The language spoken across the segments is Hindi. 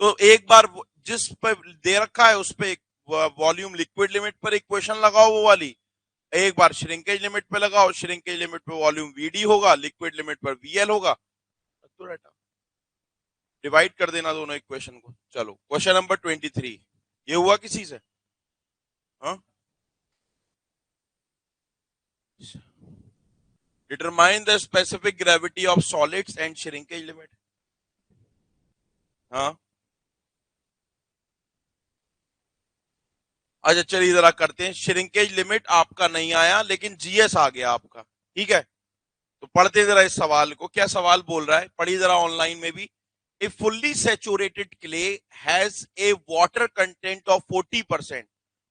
तो एक बार जिस पे दे रखा है उस पे वॉल्यूम लिक्विड लिमिट पर इक्वेशन लगाओ वो वाली, एक बार श्रिंकेज लिमिट पे लगाओ, श्रिंकेज लिमिट पे वॉल्यूम वीडी होगा, लिक्विड लिमिट पर वीएल होगा, तो डाटा डिवाइड कर देना दोनों इक्वेशन को। चलो क्वेश्चन नंबर 23, ये हुआ किसी से? हाँ, determine the specific gravity of solids and shrinkage limit. हाँ, अच्छा चलिए जरा करते हैं। श्रिंकेज लिमिट आपका नहीं आया लेकिन जीएस आ गया आपका, ठीक है। तो पढ़ते जरा इस सवाल को, क्या सवाल बोल रहा है, पढ़िए जरा ऑनलाइन में भी। A fully saturated clay has a water content of 40%,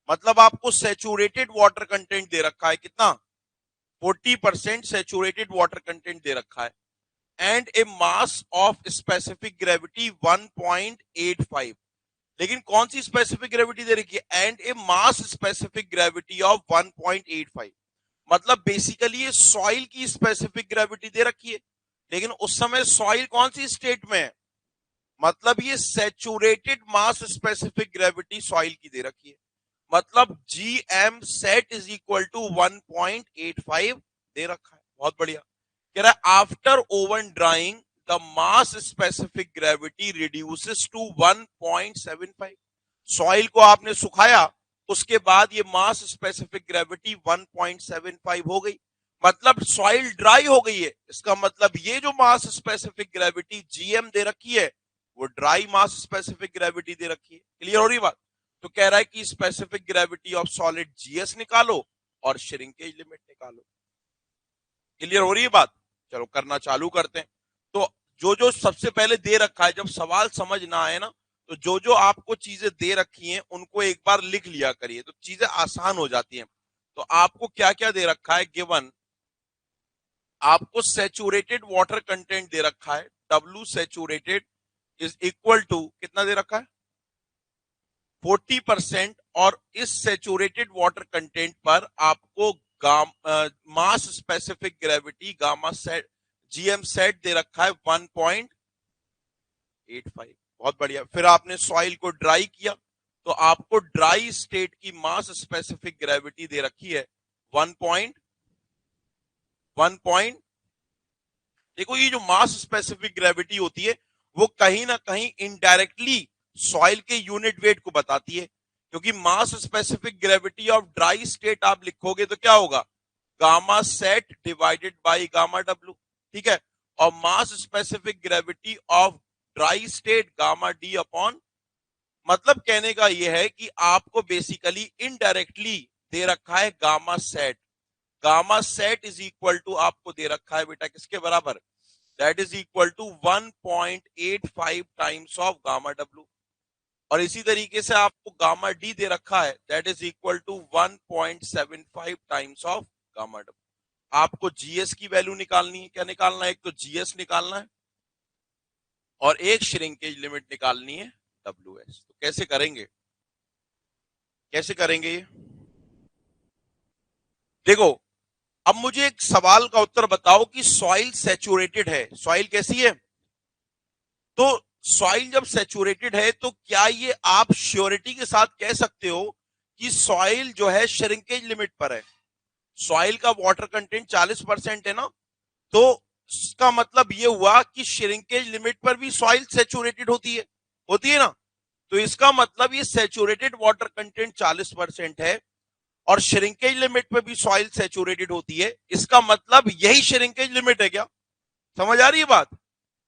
मतलब आपको सेचुरेटेड वाटर कंटेंट दे रखा है कितना, 40% सेचुरेटेड वाटर कंटेंट दे रखा है, and A mass of specific gravity 1.85, लेकिन कौन सी स्पेसिफिक ग्रेविटी दे रखी है, and A mass specific gravity of 1.85, मतलब बेसिकली ये सॉइल की स्पेसिफिक ग्रेविटी दे रखी है, लेकिन उस समय सॉइल कौन सी स्टेट में है, मतलब ये saturated mass specific gravity soil की दे रखी है, मतलब G m sat is equal to 1.85 दे रखा है। बहुत बढ़िया। कह रहा है after oven drying the mass specific gravity reduces to 1.75, soil को आपने सुखाया उसके बाद ये मास स्पेसिफिक ग्रेविटी 1.75 हो गई, मतलब सॉइल ड्राई हो गई है, इसका मतलब ये जो मास स्पेसिफिक ग्रेविटी जीएम दे रखी है वो ड्राई मास स्पेसिफिक ग्रेविटी दे रखी है। क्लियर हो रही बात? तो कह रहा है कि specific gravity of solid GS निकालो और श्रिंकेज लिमिट निकालो। क्लियर हो रही है बात? चलो करना चालू करते हैं। तो जो जो सबसे पहले दे रखा है, जब सवाल समझ ना आए ना, तो जो जो आपको चीजें दे रखी हैं उनको एक बार लिख लिया करिए, तो चीजें आसान हो जाती हैं। तो आपको क्या क्या दे रखा है गिवन, आपको सेचुरेटेड वाटर कंटेंट दे रखा है, W saturated is equal to कितना दे रखा है, 40%, और इस सेचुरेटेड वाटर कंटेंट पर आपको mass specific gravity gamma set GM set दे रखा है 1.85। बहुत बढ़िया। फिर आपने सॉइल को ड्राई किया तो आपको ड्राई स्टेट की मास स्पेसिफिक ग्रेविटी दे रखी है 1.1। देखो ये जो मास स्पेसिफिक ग्रेविटी होती है वो कहीं ना कहीं इनडायरेक्टली सॉइल के यूनिट वेट को बताती है, क्योंकि मास specific gravity of dry state आप लिखोगे तो क्या होगा, gamma sat divided by gamma W, ठीक है। और मास specific gravity of dry state gamma D upon, मतलब कहने का यह है कि आपको बेसिकली इनडायरेक्टली दे रखा है gamma sat, gamma sat is equal to आपको दे रखा है बेटा किसके बराबर, that is equal to 1.85 times of gamma W, और इसी तरीके से आपको गामा डी दे रखा है that is equal to 1.75 times of gamma W. आपको जीएस की वैल्यू निकालनी है, क्या निकालना है, एक तो जीएस निकालना है और एक श्रिंकेज लिमिट निकालनी है डब्ल्यूएस। तो कैसे करेंगे, कैसे करेंगे ये, देखो अब मुझे एक सवाल का उत्तर बताओ कि सॉइल सैचुरेटेड है, सॉइल कैसी है, तो सॉइल जब सैचुरेटेड है तो क्या ये आप श्योरिटी के साथ कह सकते हो कि सॉइल जो है श्रिंकेज लिमिट पर है, सॉइल का वाटर कंटेंट 40% है ना, तो इसका मतलब ये हुआ कि श्रिंकेज लिमिट पर भी सॉइल सैचुरेटेड होती है ना, तो इसका मतलब ये सैचुरेटेड वाटर कंटेंट 40% है और श्रिंकेज लिमिट पे भी सॉइल सैचुरेटेड होती है, इसका मतलब यही श्रिंकेज लिमिट है क्या, समझ आ रही है बात?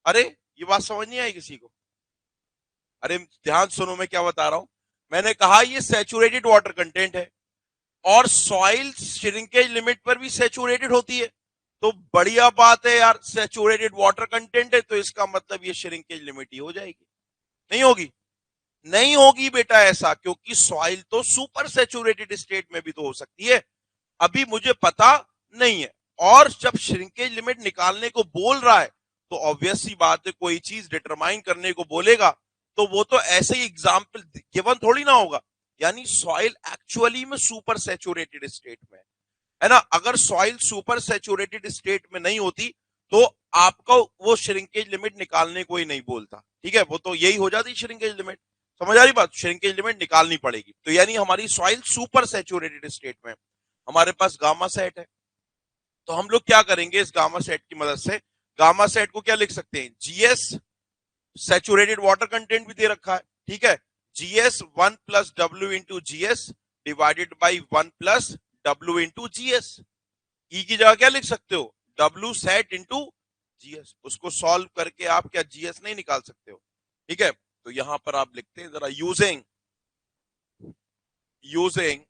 अरे ये बात समझ नहीं आई किसी को? अरे ध्यान सुनो मैं क्या बता रहा हूं, मैंने कहा ये सैचुरेटेड वाटर कंटेंट है और सॉइल श्रिंकेज लिमिट पर भी सैचुरेटेड होती है, तो बढ़िया बात है यार, सैचुरेटेड वाटर कंटेंट है तो इसका मतलब ये श्रिंकेज लिमिट ही हो जाएगी। नहीं होगी? नहीं होगी बेटा ऐसा, क्योंकि सॉइल तो सुपर सैचुरेटेड स्टेट में भी तो हो सकती है, अभी मुझे पता नहीं है। और जब श्रिंकेज लिमिट निकालने को बोल रहा है तो ऑब्वियस सी बात है, कोई चीज डिटरमाइन करने को बोलेगा तो वो तो ऐसे ही एग्जाम्पल गिवन थोड़ी ना होगा, यानी सॉइल एक्चुअली में सुपर सैचुरेटेड स्टेट में है ना, अगर सॉइल सुपर सैचुरेटेड स्टेट में नहीं होती तो आपको वो श्रिंकेज लिमिट निकालने को ही नहीं बोलता। ठीक है, वो तो यही हो जाती श्रिंकेज लिमिट। समझ आ रही बात? श्रिंकेज लिमिट निकालनी पड़ेगी। तो यानी हमारी सॉइल सुपर सैचुरेटेड स्टेट में, हमारे पास गामा सेट है। तो हम लोग क्या करेंगे इस गामा सेट की मदद से, गामा सेट को क्या लिख सकते हैं, जीएस, सैचुरेटेड वाटर कंटेंट भी दे रखा है, ठीक है, GS 1+W into GS divided by 1+W into GS. E की जगह क्या लिख सकते हो, W सेट इंटू जीएस। उसको सॉल्व करके आप क्या जीएस नहीं निकाल सकते हो, ठीक है। तो यहां पर आप लिखते हैं जरा, using using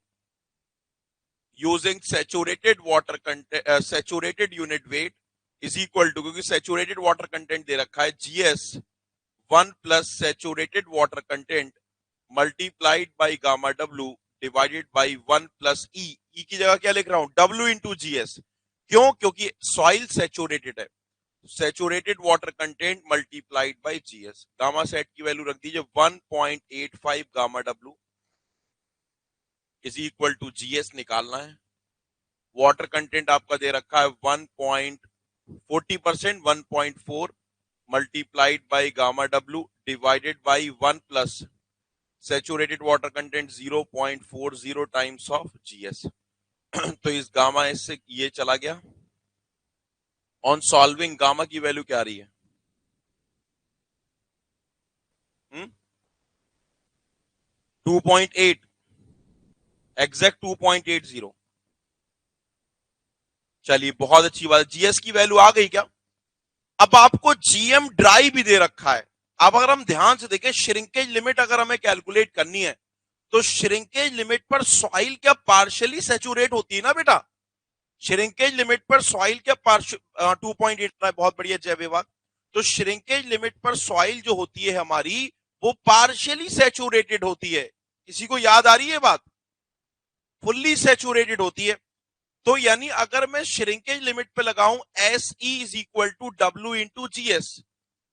using saturated water content, saturated unit weight is equal to, क्योंकि सैचुरेटेड वाटर कंटेंट दे रखा है, GS 1+ saturated water content multiplied by gamma W divided by 1+E। E की जगह क्या लिख रहा हूं, W इंटू जीएस। क्यों? क्योंकि सॉइल सैचुरेटेड है, saturated water content multiplied by GS. Gamma sat की वैल्यू रख दीजिए 1.85 gamma W is equal to GS निकालना है। वाटर कंटेंट आपका दे रखा है 1.40%, 1.4 multiplied by gamma W divided by 1+ saturated water content 0.40 times of GS. तो इस गामा एस से ये चला गया। ऑन सॉल्विंग गामा की वैल्यू क्या आ रही है, 2.8, एग्जैक्ट 2.80। चलिए बहुत अच्छी बात है, जीएस की वैल्यू आ गई क्या। अब आपको जीएम ड्राई भी दे रखा है। अब अगर हम ध्यान से देखें, श्रिंकेज लिमिट अगर हमें कैलकुलेट करनी है, तो श्रिंकेज लिमिट पर सॉइल क्या पार्शियली सैचुरेट होती है ना बेटा। श्रिंकेज लिमिट पर सॉइल क्या 2.8, बहुत बढ़िया जय विभाग। तो श्रिंकेज लिमिट पर सॉइल जो होती है हमारी, वो पार्शियली सैचुरेटेड होती है। किसी को याद आ रही है बात, फुल्ली सैचुरेटेड होती है। तो यानी अगर मैं श्रिंकेज लिमिट पे लगाऊं S E is equal to W into GS,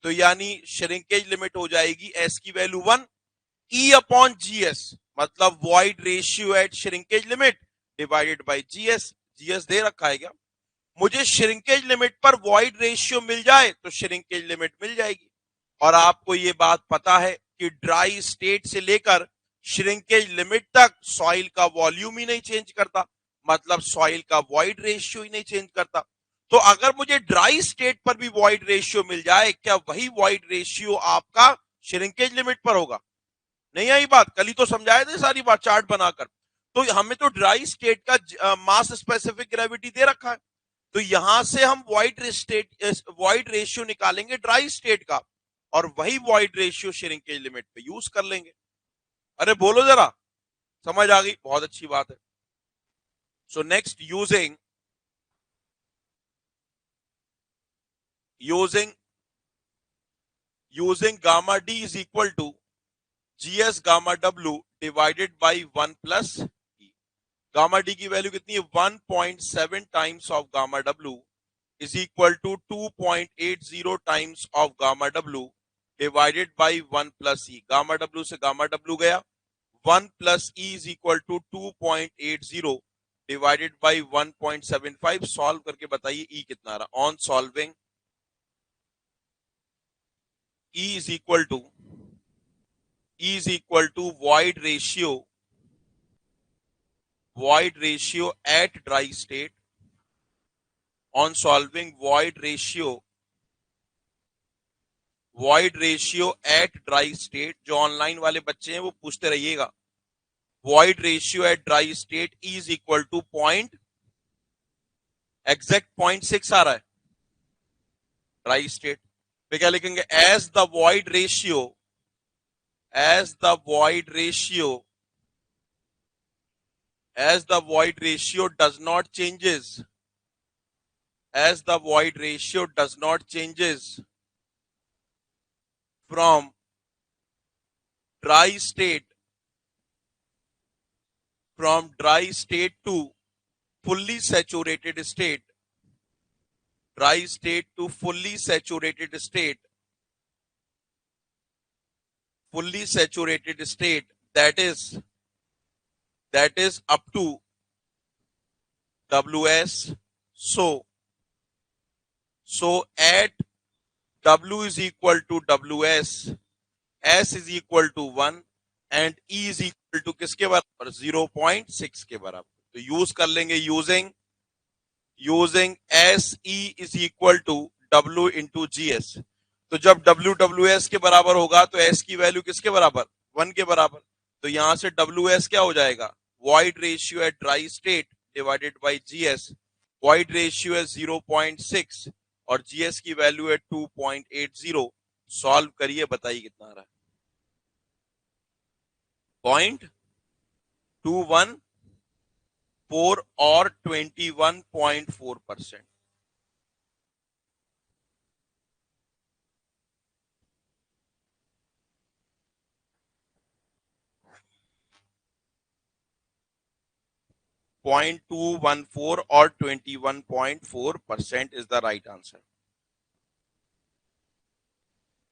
तो यानी श्रिंकेज लिमिट हो जाएगी एस की वैल्यू 1, ई अपॉन जीएस, मतलब void ratio at shrinkage limit divided by GS. GS दे रखा है क्या, मुझे श्रिंकेज लिमिट पर वॉइड रेशियो मिल जाए तो श्रिंकेज लिमिट मिल जाएगी। और आपको यह बात पता है कि ड्राई स्टेट से लेकर श्रिंकेज लिमिट तक सॉइल का वॉल्यूम ही नहीं चेंज करता, मतलब सॉइल का वॉइड रेशियो ही नहीं चेंज करता। तो अगर मुझे ड्राई स्टेट पर भी वॉइड रेशियो मिल जाए, क्या वही वॉइड रेशियो आपका श्रिंकेज लिमिट पर होगा। नहीं आई बात, कल ही तो समझाए थे सारी बात चार्ट बनाकर। तो हमें तो ड्राई स्टेट का मास स्पेसिफिक ग्रेविटी दे रखा है, तो यहां से हम वॉइड रेशियो निकालेंगे ड्राई स्टेट का, और वही वॉइड रेशियो श्रिंकेज लिमिट पे यूज कर लेंगे। अरे बोलो जरा, समझ आ गई, बहुत अच्छी बात है। So next, using gamma d is equal to GS gamma W divided by 1+E। Gamma d की वैल्यू कितनी है, 1.7 times of gamma W is equal to 2.80 times of gamma W divided by 1+E। Gamma W से गामा डब्ल्यू गया, 1+E is equal to 2.80 divided by 1.75। Solve करके बताइए ई कितना आ रहा। On solving e is equal to void ratio at dry state। on solving void ratio at dry state, जो ऑनलाइन वाले बच्चे हैं वो पूछते रहिएगा, void ratio at dry state is equal to exact 0.6 आ रहा है ड्राई स्टेट पे। क्या लिखेंगे, as the void ratio does not changes from dry state to fully saturated state, that is up to WS। so at W is equal to WS, S is equal to 1 and E is equal to किसके बराबर? 0.6 के बराबर। तो यूज कर लेंगे using SE is equal to W into GS। तो जब WS के बराबर होगा तो S की वैल्यू किसके बराबर? 1 के बराबर। तो यहां से WS क्या हो जाएगा? Void ratio at dry state divided by GS। Void ratio है 0.6 और GS की वैल्यू है 2.80। सॉल्व करिए, बताइए कितना आ रहा है? 0.214 और 21.4%। .214 और 21.4% is the right answer.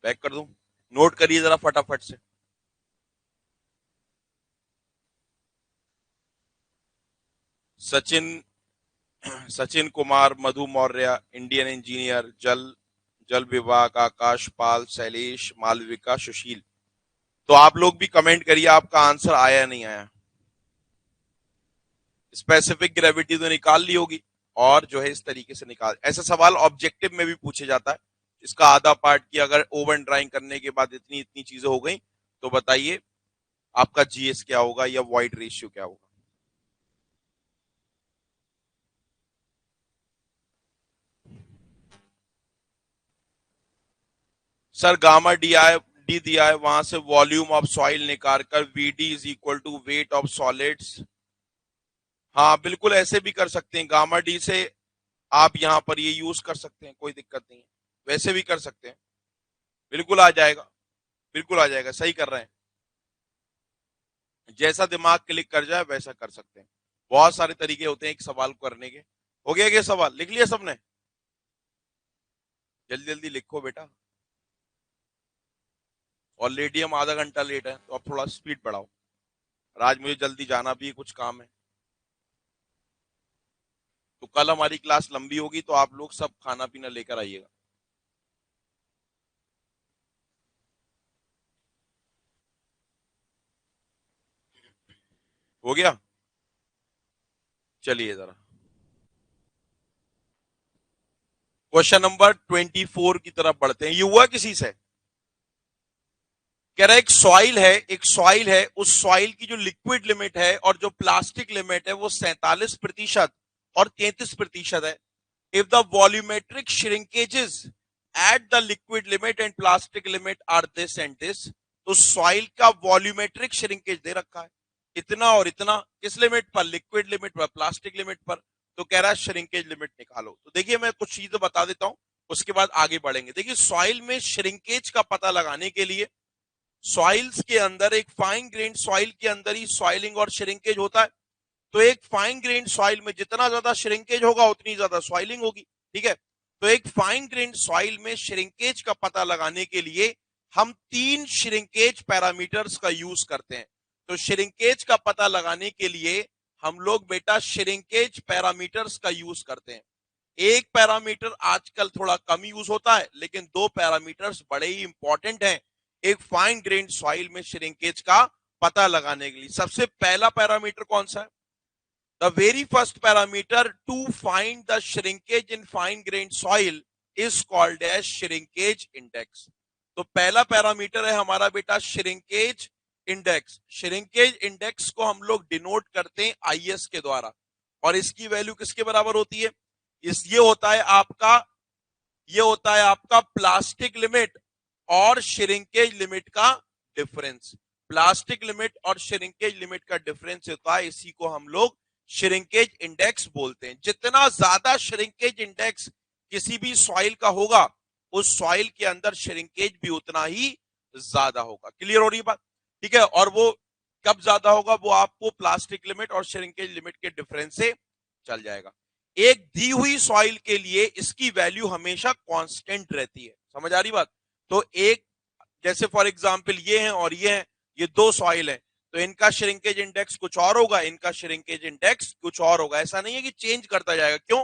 Back कर दूं? नोट करिए जरा फटाफट से। सचिन कुमार, मधु मौर्य, इंडियन इंजीनियर, जल विभाग, आकाश पाल, शैलेश, मालविका, सुशील। तो आप लोग भी कमेंट करिए आपका आंसर आया नहीं आया। स्पेसिफिक ग्रेविटी तो निकाल ली होगी, और जो है इस तरीके से निकाल, ऐसा सवाल ऑब्जेक्टिव में भी पूछे जाता है। इसका आधा पार्ट की अगर ओवन ड्राइंग करने के बाद इतनी इतनी चीजें हो गई तो बताइए आपका जीएस क्या होगा या वॉइड रेशियो क्या होगा? सर गामा डी दिया है, वहां से वॉल्यूम ऑफ सॉइल निकाल कर VD is equal to weight of solids. हाँ बिल्कुल ऐसे भी कर सकते हैं, गामा डी से आप यहां पर ये यूज कर सकते हैं, कोई दिक्कत नहीं है, वैसे भी कर सकते हैं, बिल्कुल आ जाएगा, बिल्कुल आ जाएगा, सही कर रहे हैं। जैसा दिमाग क्लिक कर जाए वैसा कर सकते हैं। बहुत सारे तरीके होते हैं एक सवाल करने के। हो गया क्या सवाल? लिख लिया सबने? जल्दी जल्दी लिखो बेटा, ऑलरेडी हम आधा घंटा लेट है, तो अब थोड़ा स्पीड बढ़ाओ। और आज मुझे जल्दी जाना भी है, कुछ काम है। तो कल हमारी क्लास लंबी होगी, तो आप लोग सब खाना पीना लेकर आइएगा। हो गया? चलिए जरा क्वेश्चन नंबर 24 की तरफ बढ़ते हैं। ये हुआ किसी से? कह रहा है एक सॉइल है, उस सॉइल की जो लिक्विड लिमिट है और जो प्लास्टिक लिमिट है वो 47% और 33% है। If the volumetric shrinkages at the liquid limit and plastic limit are this and this. तो सॉइल का वॉल्यूमेट्रिक श्रिंकेज दे रखा है इतना और इतना, किस लिमिट पर? लिक्विड लिमिट पर, प्लास्टिक लिमिट पर। तो कह रहा है श्रिंकेज लिमिट निकालो। तो देखिए मैं कुछ चीजें बता देता हूं, उसके बाद आगे बढ़ेंगे। देखिए सॉइल में श्रिंकेज का पता लगाने के लिए सॉइल्स के अंदर, एक फाइन ग्रेन सॉइल के अंदर ही सॉइलिंग और श्रिंकेज होता है। तो एक फाइन ग्रेन सॉइल में जितना ज्यादा श्रिंकेज होगा उतनी ज्यादा सॉइलिंग होगी, ठीक है। तो एक फाइन ग्रेन सॉइल में श्रिंकेज का पता लगाने के लिए हम 3 श्रिंकेज पैरामीटर्स का यूज करते हैं। तो श्रिंकेज का पता लगाने के लिए हम लोग बेटा श्रिंकेज पैरामीटर्स का यूज करते हैं। एक पैरामीटर आजकल थोड़ा कम यूज होता है, लेकिन 2 पैरामीटर्स बड़े ही इंपॉर्टेंट हैं एक फाइन ग्रेन सॉइल में श्रिंकेज का पता लगाने के लिए। सबसे पहला पैरामीटर कौन सा है? The very first parameter to find the shrinkage in fine grained soil is called as shrinkage index। तो पहला पैरामीटर है हमारा बेटा श्रिंकेज इंडेक्स। श्रिंकेज इंडेक्स को हम लोग डिनोट करते हैं IS के द्वारा, और इसकी वैल्यू किसके बराबर होती है? ये होता है आपका प्लास्टिक लिमिट और श्रिंकेज लिमिट का डिफरेंस। प्लास्टिक लिमिट और श्रिंकेज लिमिट का डिफरेंस होता है, इसी को हम लोग श्रिंकेज इंडेक्स बोलते हैं। जितना ज्यादा श्रिंकेज इंडेक्स किसी भी सॉइल का होगा, उस सॉइल के अंदर श्रिंकेज भी उतना ही ज्यादा होगा। क्लियर हो रही बात? ठीक है। और वो कब ज्यादा होगा, वो आपको प्लास्टिक लिमिट और श्रिंकेज लिमिट के डिफरेंस से चल जाएगा। एक दी हुई सॉइल के लिए इसकी वैल्यू हमेशा कांस्टेंट रहती है। समझ आ रही बात? तो एक, जैसे फॉर एग्जांपल ये हैं और ये हैं, ये 2 सॉइल हैं, तो इनका श्रिंकेज इंडेक्स कुछ और होगा, इनका श्रिंकेज इंडेक्स कुछ और होगा। ऐसा नहीं है कि चेंज करता जाएगा। क्यों?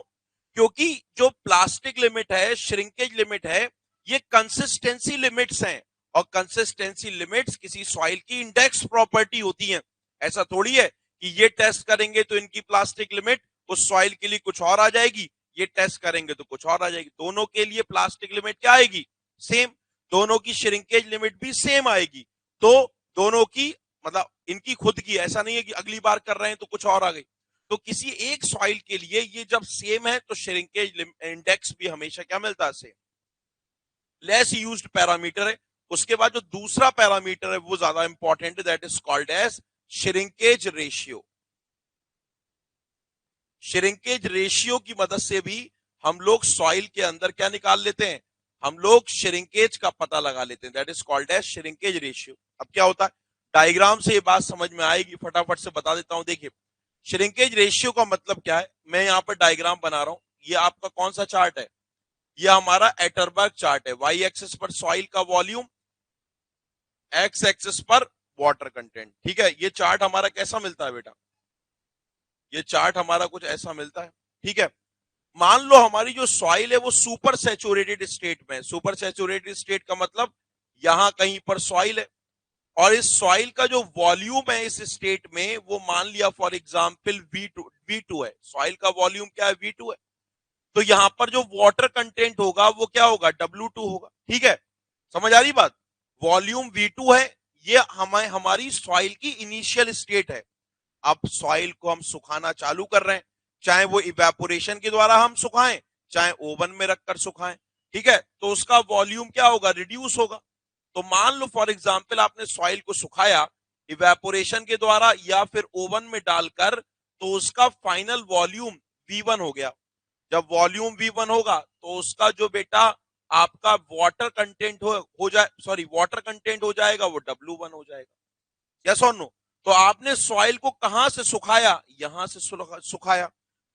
क्योंकि जो प्लास्टिक लिमिट है, श्रिंकेज लिमिट है, ये कंसिस्टेंसी लिमिट्स हैं, और कंसिस्टेंसी लिमिट्स किसी सॉइल की इंडेक्स प्रॉपर्टी होती है। ऐसा थोड़ी है कि ये टेस्ट करेंगे तो इनकी प्लास्टिक लिमिट उस सॉइल के लिए कुछ और आ जाएगी, ये टेस्ट करेंगे तो कुछ और आ जाएगी। दोनों के लिए प्लास्टिक लिमिट क्या आएगी? सेम। दोनों की श्रिंकेज लिमिट भी सेम आएगी। तो दोनों की मतलब इनकी खुद की, ऐसा नहीं है कि अगली बार कर रहे हैं तो कुछ और आ गई। तो किसी एक सॉइल के लिए ये जब सेम है तो श्रिंकेज इंडेक्स भी हमेशा क्या मिलता है? सेम। लेस यूज्ड पैरामीटर है। उसके बाद जो दूसरा पैरामीटर है वो ज्यादा इंपॉर्टेंट है, that is called as shrinkage ratio. Shrinkage ratio की मदद से भी हम लोग सॉइल के अंदर क्या निकाल लेते हैं? हम लोग श्रिंकेज का पता लगा लेते हैं, that is called as shrinkage ratio. अब क्या होता है, डायग्राम से ये बात समझ में आएगी, फटाफट से बता देता हूं। देखिए श्रिंकेज रेशियो का मतलब क्या है, मैं यहां पर डायग्राम बना रहा हूं। ये आपका कौन सा चार्ट है? ये हमारा एटरबर्ग चार्ट है। वाई एक्सिस पर सॉइल का वॉल्यूम, एक्स एक्सिस पर वाटर कंटेंट। ठीक है, ये चार्ट हमारा कैसा मिलता है बेटा? ये चार्ट हमारा कुछ ऐसा मिलता है। ठीक है, मान लो हमारी जो सॉइल है वो सुपर सैचुरेटेड स्टेट में है। सुपर सैचुरेटेड स्टेट का मतलब यहां कहीं पर सॉइल है, और इस सॉइल का जो वॉल्यूम है इस स्टेट में वो मान लिया फॉर एग्जांपल V2 है। सॉइल का वॉल्यूम क्या है? V2 है। तो यहां पर जो वाटर कंटेंट होगा वो क्या होगा? W2 होगा। ठीक है, समझ आ रही बात? वॉल्यूम V2 है, ये हमारी सॉइल की इनिशियल स्टेट है। अब सॉइल को हम सुखाना चालू कर रहे हैं, चाहे वो इवेपोरेशन के द्वारा हम सुखाएं, चाहे ओवन में रखकर सुखाएं। ठीक है, तो उसका वॉल्यूम क्या होगा? रिड्यूस होगा। तो मान लो फॉर एग्जांपल आपने सॉइल को सुखाया इवेपोरेशन के द्वारा या फिर ओवन में डालकर, तो उसका फाइनल वॉल्यूम V1 हो गया। जब वॉल्यूम V1 होगा तो उसका जो बेटा आपका वाटर कंटेंट हो जाए, सॉरी वाटर कंटेंट हो जाएगा, वो W1 हो जाएगा। यस और नो? तो आपने सॉइल को कहां से सुखाया? यहां से सुखाया।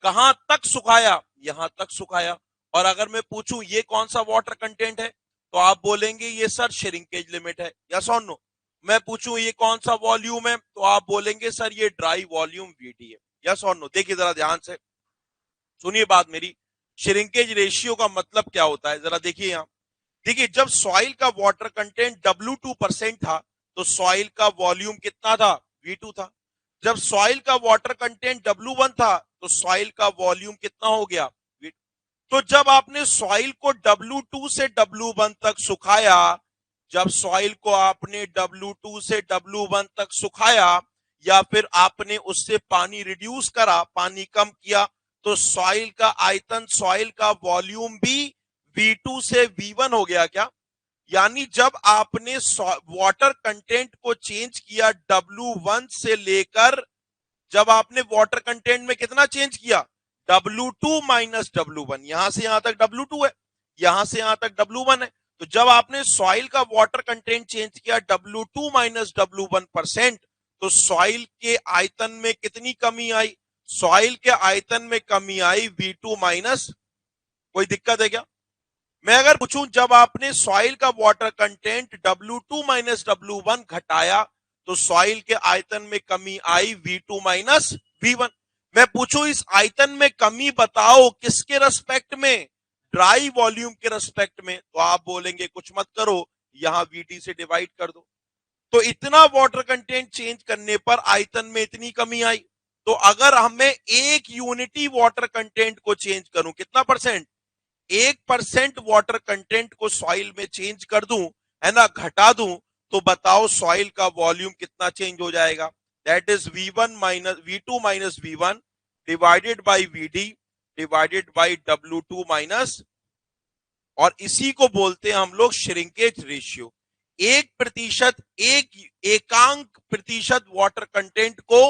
कहां तक सुखाया? यहां तक सुखाया। और अगर मैं पूछूं ये कौन सा वाटर कंटेंट है, तो आप बोलेंगे ये सर श्रिंकेज लिमिट है। यस और नो? मैं पूछूं ये कौन सा वॉल्यूम है, तो आप बोलेंगे सर ये ड्राई वॉल्यूम VD है। यस और नो? देखिए जरा ध्यान से सुनिए बात मेरी। श्रिंकेज रेशियो का मतलब क्या होता है, जरा देखिए यहां। देखिए जब सॉइल का वाटर कंटेंट W2% था तो सॉइल का वॉल्यूम कितना था? V2 था। जब सॉइल का वाटर कंटेंट W1 था तो सॉइल का वॉल्यूम कितना हो गया? V2। तो जब आपने सॉइल को W2 से W1 तक सुखाया, जब सॉइल को आपने W2 से W1 तक सुखाया या फिर आपने उससे पानी रिड्यूस करा, पानी कम किया, तो सॉइल का आयतन, सॉइल का वॉल्यूम भी V2 से V1 हो गया क्या? यानी जब आपने वाटर कंटेंट को चेंज किया W1 से लेकर, जब आपने वाटर कंटेंट में कितना चेंज किया? W2 minus W1। यहां से यहां तक W2 है, यहां से यहां तक W1 है। तो जब आपने सॉइल का वाटर कंटेंट चेंज किया W2 माइनस W1%, तो सॉइल के आयतन में कितनी कमी आई? सॉइल के आयतन में कमी आई V2 माइनस। कोई दिक्कत है क्या? मैं अगर पूछूं जब आपने सॉइल का water content W2 minus W1 घटाया तो सॉइल के आयतन में कमी आई V2 माइनस V1। मैं पूछूं इस आयतन में कमी बताओ किसके रेस्पेक्ट में? ड्राई वॉल्यूम के रेस्पेक्ट में। तो आप बोलेंगे कुछ मत करो, यहां VT से डिवाइड कर दो। तो इतना वाटर कंटेंट चेंज करने पर आयतन में इतनी कमी आई। तो अगर हमें एक यूनिटी वाटर कंटेंट को चेंज करूं, कितना परसेंट? 1% वाटर कंटेंट को सॉइल में चेंज कर दूं, है ना, घटा दूं, तो बताओ सॉइल का वॉल्यूम कितना चेंज हो जाएगा? That is V2 minus V1 divided by VD divided by W2 minus, और इसी को बोलते हैं हम लोग श्रिंकेज रेशियो। 1%, एकांक प्रतिशत वाटर कंटेंट को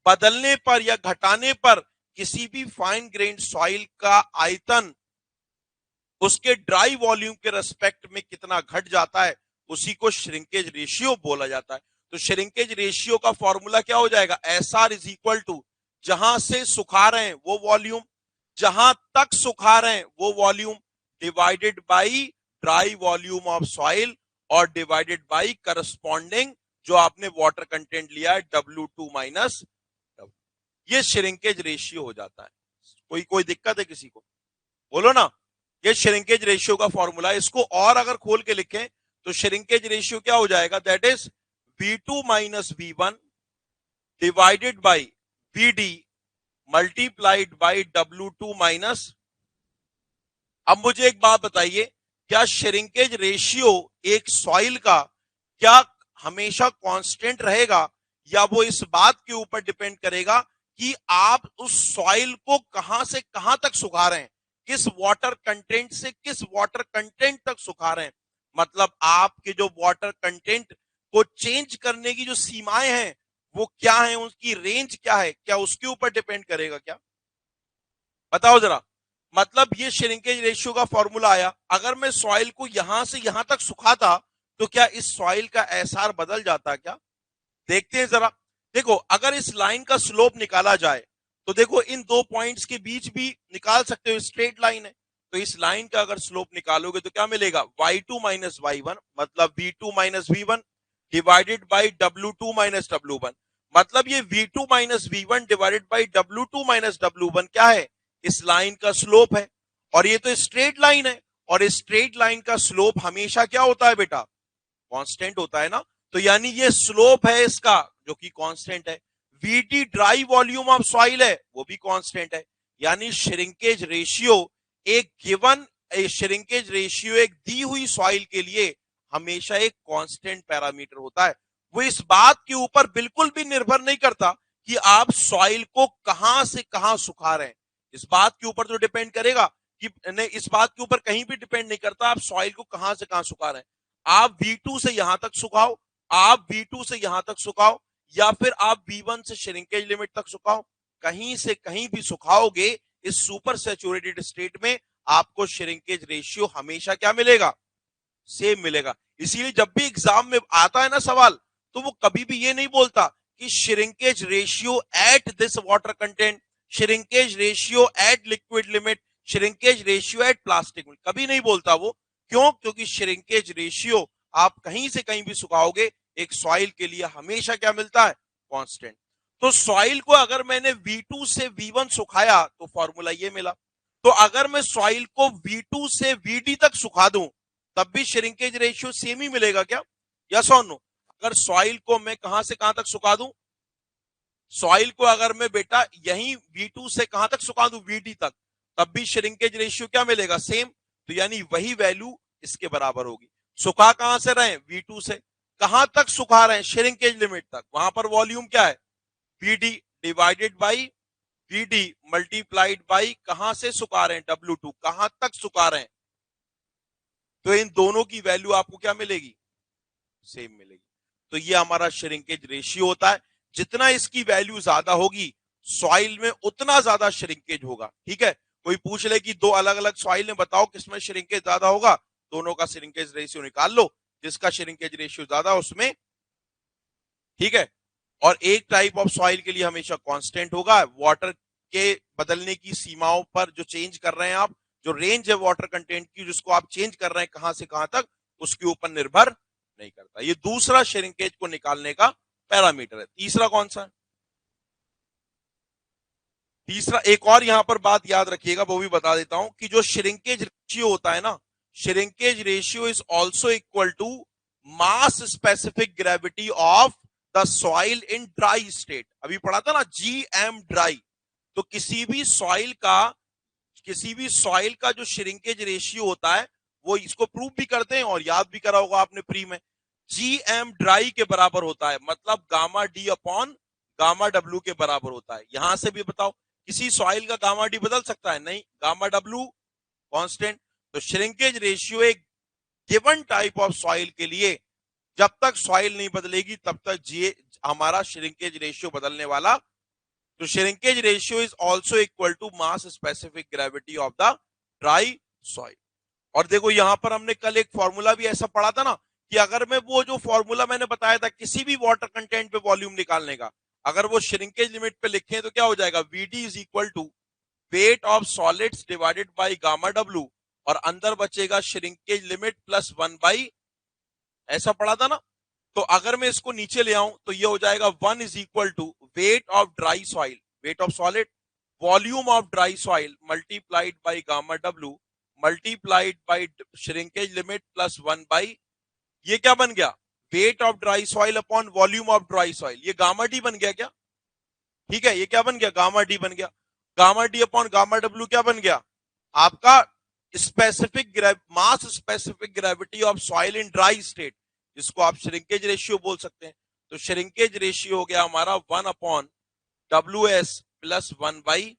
बदलने पर या घटाने पर किसी भी फाइन ग्रेन सॉइल का आयतन उसके ड्राई वॉल्यूम के रेस्पेक्ट में कितना घट जाता है, उसी को श्रिंकेज रेशियो बोला जाता है। तो श्रिंकेज रेशियो का फॉर्मूला क्या हो जाएगा? SR इज इक्वल टू जहां से सुखा रहे हैं वो वॉल्यूम, जहां तक सुखा रहे हैं वो volume, divided by dry volume of soil और डिवाइडेड बाई करस्पॉन्डिंग जो आपने वाटर कंटेंट लिया है W2 माइनस। ये श्रिंकेज रेशियो हो जाता है। कोई दिक्कत है किसी को? बोलो ना। ये श्रिंकेज रेशियो का फॉर्मूला है। इसको और अगर खोल के लिखें तो श्रिंकेज रेशियो क्या हो जाएगा, that is V2 minus V1 divided by VD multiplied by W2 minus. अब मुझे एक बात बताइए, क्या श्रिंकेज रेशियो एक सॉइल का क्या हमेशा कांस्टेंट रहेगा, या वो इस बात के ऊपर डिपेंड करेगा कि आप उस सॉइल को कहां से कहां तक सुखा रहे हैं, किस वाटर कंटेंट से किस वाटर कंटेंट तक सुखा रहे हैं। मतलब आपके जो वाटर कंटेंट को चेंज करने की जो सीमाएं हैं वो क्या है, उसकी रेंज क्या है, क्या उसके ऊपर डिपेंड करेगा क्या? बताओ जरा। मतलब ये श्रिंकेज रेशियो का फॉर्मूला आया, अगर मैं सॉइल को यहां से यहां तक सुखाता तो क्या इस सॉइल का एसआर बदल जाता क्या? देखते हैं जरा। देखो, अगर इस लाइन का स्लोप निकाला जाए तो देखो इन दो पॉइंट्स के बीच भी निकाल सकते हो, स्ट्रेट लाइन है। तो इस लाइन का अगर स्लोप निकालोगे तो क्या मिलेगा, y2 माइनस y1 मतलब v2 minus v1 divided by w2 minus w1। मतलब ये v2 minus v1 divided by w2 minus w1 क्या है, इस लाइन का स्लोप है। और ये तो स्ट्रेट लाइन है, और इस स्ट्रेट लाइन का स्लोप हमेशा क्या होता है बेटा, कांस्टेंट होता है ना। तो यानी ये स्लोप है इसका जो कि कांस्टेंट है। VT dry volume of soil है, वो भी कांस्टेंट है। यानी श्रिंकेज रेशियो एक गिवन श्रिंकेज रेशियो एक दी हुई सॉइल के लिए हमेशा एक कांस्टेंट पैरामीटर होता है। वो इस बात के ऊपर बिल्कुल भी निर्भर नहीं करता कि आप सॉइल को कहां से कहां सुखा रहे हैं। इस बात के ऊपर तो डिपेंड करेगा कि नहीं, इस बात के ऊपर कहीं भी डिपेंड नहीं करता आप सॉइल को कहां से कहां सुखा रहे हैं। आप V2 से यहां तक सुखाओ, आप V2 से यहां तक सुखाओ, या फिर आप V1 से श्रिंकेज लिमिट तक सुखाओ, कहीं से कहीं भी सुखाओगे इस सुपर सैचुरेटेड स्टेट में आपको श्रिंकेज रेशियो हमेशा क्या मिलेगा, सेम मिलेगा। इसीलिए जब भी एग्जाम में आता है ना सवाल, तो वो कभी भी ये नहीं बोलता कि shrinkage ratio at this water content, shrinkage ratio at liquid limit, shrinkage ratio at plastic, कभी नहीं बोलता वो। क्यों? क्योंकि श्रिंकेज रेशियो आप कहीं से कहीं भी सुखाओगे एक सॉइल के लिए हमेशा क्या मिलता है, कांस्टेंट। तो सॉइल को अगर मैंने V2 से V1 सुखाया तो फॉर्मूला ये मिला। तो अगर मैं सॉइल को V2 से VD तक सुखा दूं तब भी श्रिंकेज रेशियो सेम ही मिलेगा क्या? यस और नो? अगर सॉइल को मैं कहां से कहां तक सुखा दूं, सॉइल को अगर मैं बेटा यहीं V2 से कहां तक सुखा दूं, VD तक, तब भी श्रिंकेज रेशियो क्या मिलेगा, सेम। तो यानी वही वैल्यू इसके बराबर होगी। सुखा कहां से रहे, V2 से। कहां तक सुखा रहे हैं, श्रिंकेज लिमिट तक। वहां पर वॉल्यूम क्या है, VD divided by VD multiplied by कहां से सुखा रहे हैं, W2, कहां तक सुखा रहे हैं। तो इन दोनों की वैल्यू आपको क्या मिलेगी, सेम मिलेगी। तो ये हमारा श्रिंकेज रेशियो होता है। जितना इसकी वैल्यू ज्यादा होगी सॉइल में उतना ज्यादा श्रिंकेज होगा। ठीक है, कोई पूछ ले कि दो अलग अलग सॉइल में बताओ किसमें श्रिंकेज ज्यादा होगा, दोनों का श्रिंकेज रेशियो निकाल लो, जिसका श्रिंकेज रेशियो ज्यादा उसमें। ठीक है, और एक टाइप ऑफ सॉइल के लिए हमेशा कांस्टेंट होगा। वाटर के बदलने की सीमाओं पर जो चेंज कर रहे हैं आप, जो रेंज है वाटर कंटेंट की जिसको आप चेंज कर रहे हैं कहां से कहां तक, उसके ऊपर निर्भर नहीं करता। ये दूसरा श्रिंकेज को निकालने का पैरामीटर है। तीसरा कौन सा है, तीसरा एक और यहां पर बात याद रखिएगा, वो भी बता देता हूं कि जो श्रिंकेज रेशियो होता है ना, shrinkage ratio is also equal to mass specific gravity of the soil in dry state. अभी पढ़ा था ना GM ड्राई। तो किसी भी सॉइल का जो श्रिंकेज रेशियो होता है वो इसको प्रूव भी करते हैं और याद भी करा होगा आपने प्री में, GM ड्राई के बराबर होता है, मतलब gamma D upon gamma W के बराबर होता है। यहां से भी बताओ किसी सॉइल का गामा डी बदल सकता है, नहीं, गामा डब्ल्यू कांस्टेंट। तो श्रिंकेज रेशियो एक गिवन टाइप ऑफ सॉइल के लिए जब तक सॉइल नहीं बदलेगी तब तक जी हमारा श्रिंकेज रेशियो बदलने वाला। तो shrinkage ratio is also equal to mass specific gravity of the dry soil. और देखो यहां पर हमने कल एक फॉर्मूला भी ऐसा पढ़ा था ना कि अगर मैं वो जो फॉर्मूला मैंने बताया था किसी भी वाटर कंटेंट पे वॉल्यूम निकालने का, अगर वो श्रिंकेज लिमिट पे लिखें तो क्या हो जाएगा, VD is equal to weight of solids divided by gamma W, और अंदर बचेगा श्रिंकेज लिमिट प्लस 1 बाई, ऐसा पढ़ा था ना। तो अगर मैं इसको नीचे ले आऊं तो ये हो जाएगा 1 is equal to weight of dry soil, weight of solid, volume of dry soil multiplied by gamma W multiplied by shrinkage limit plus 1 by, ये क्या बन गया, weight of dry soil upon volume of dry soil, ये गामा डी बन गया क्या, ठीक है, ये क्या बन गया, गामा डी बन गया। Gamma D upon gamma W क्या बन गया आपका, specific mass specific gravity of soil in dry state, जिसको आप श्रिंकेज रेशियो बोल सकते हैं। तो श्रिंकेज रेशियो हो गया हमारा 1/WS प्लस 1/,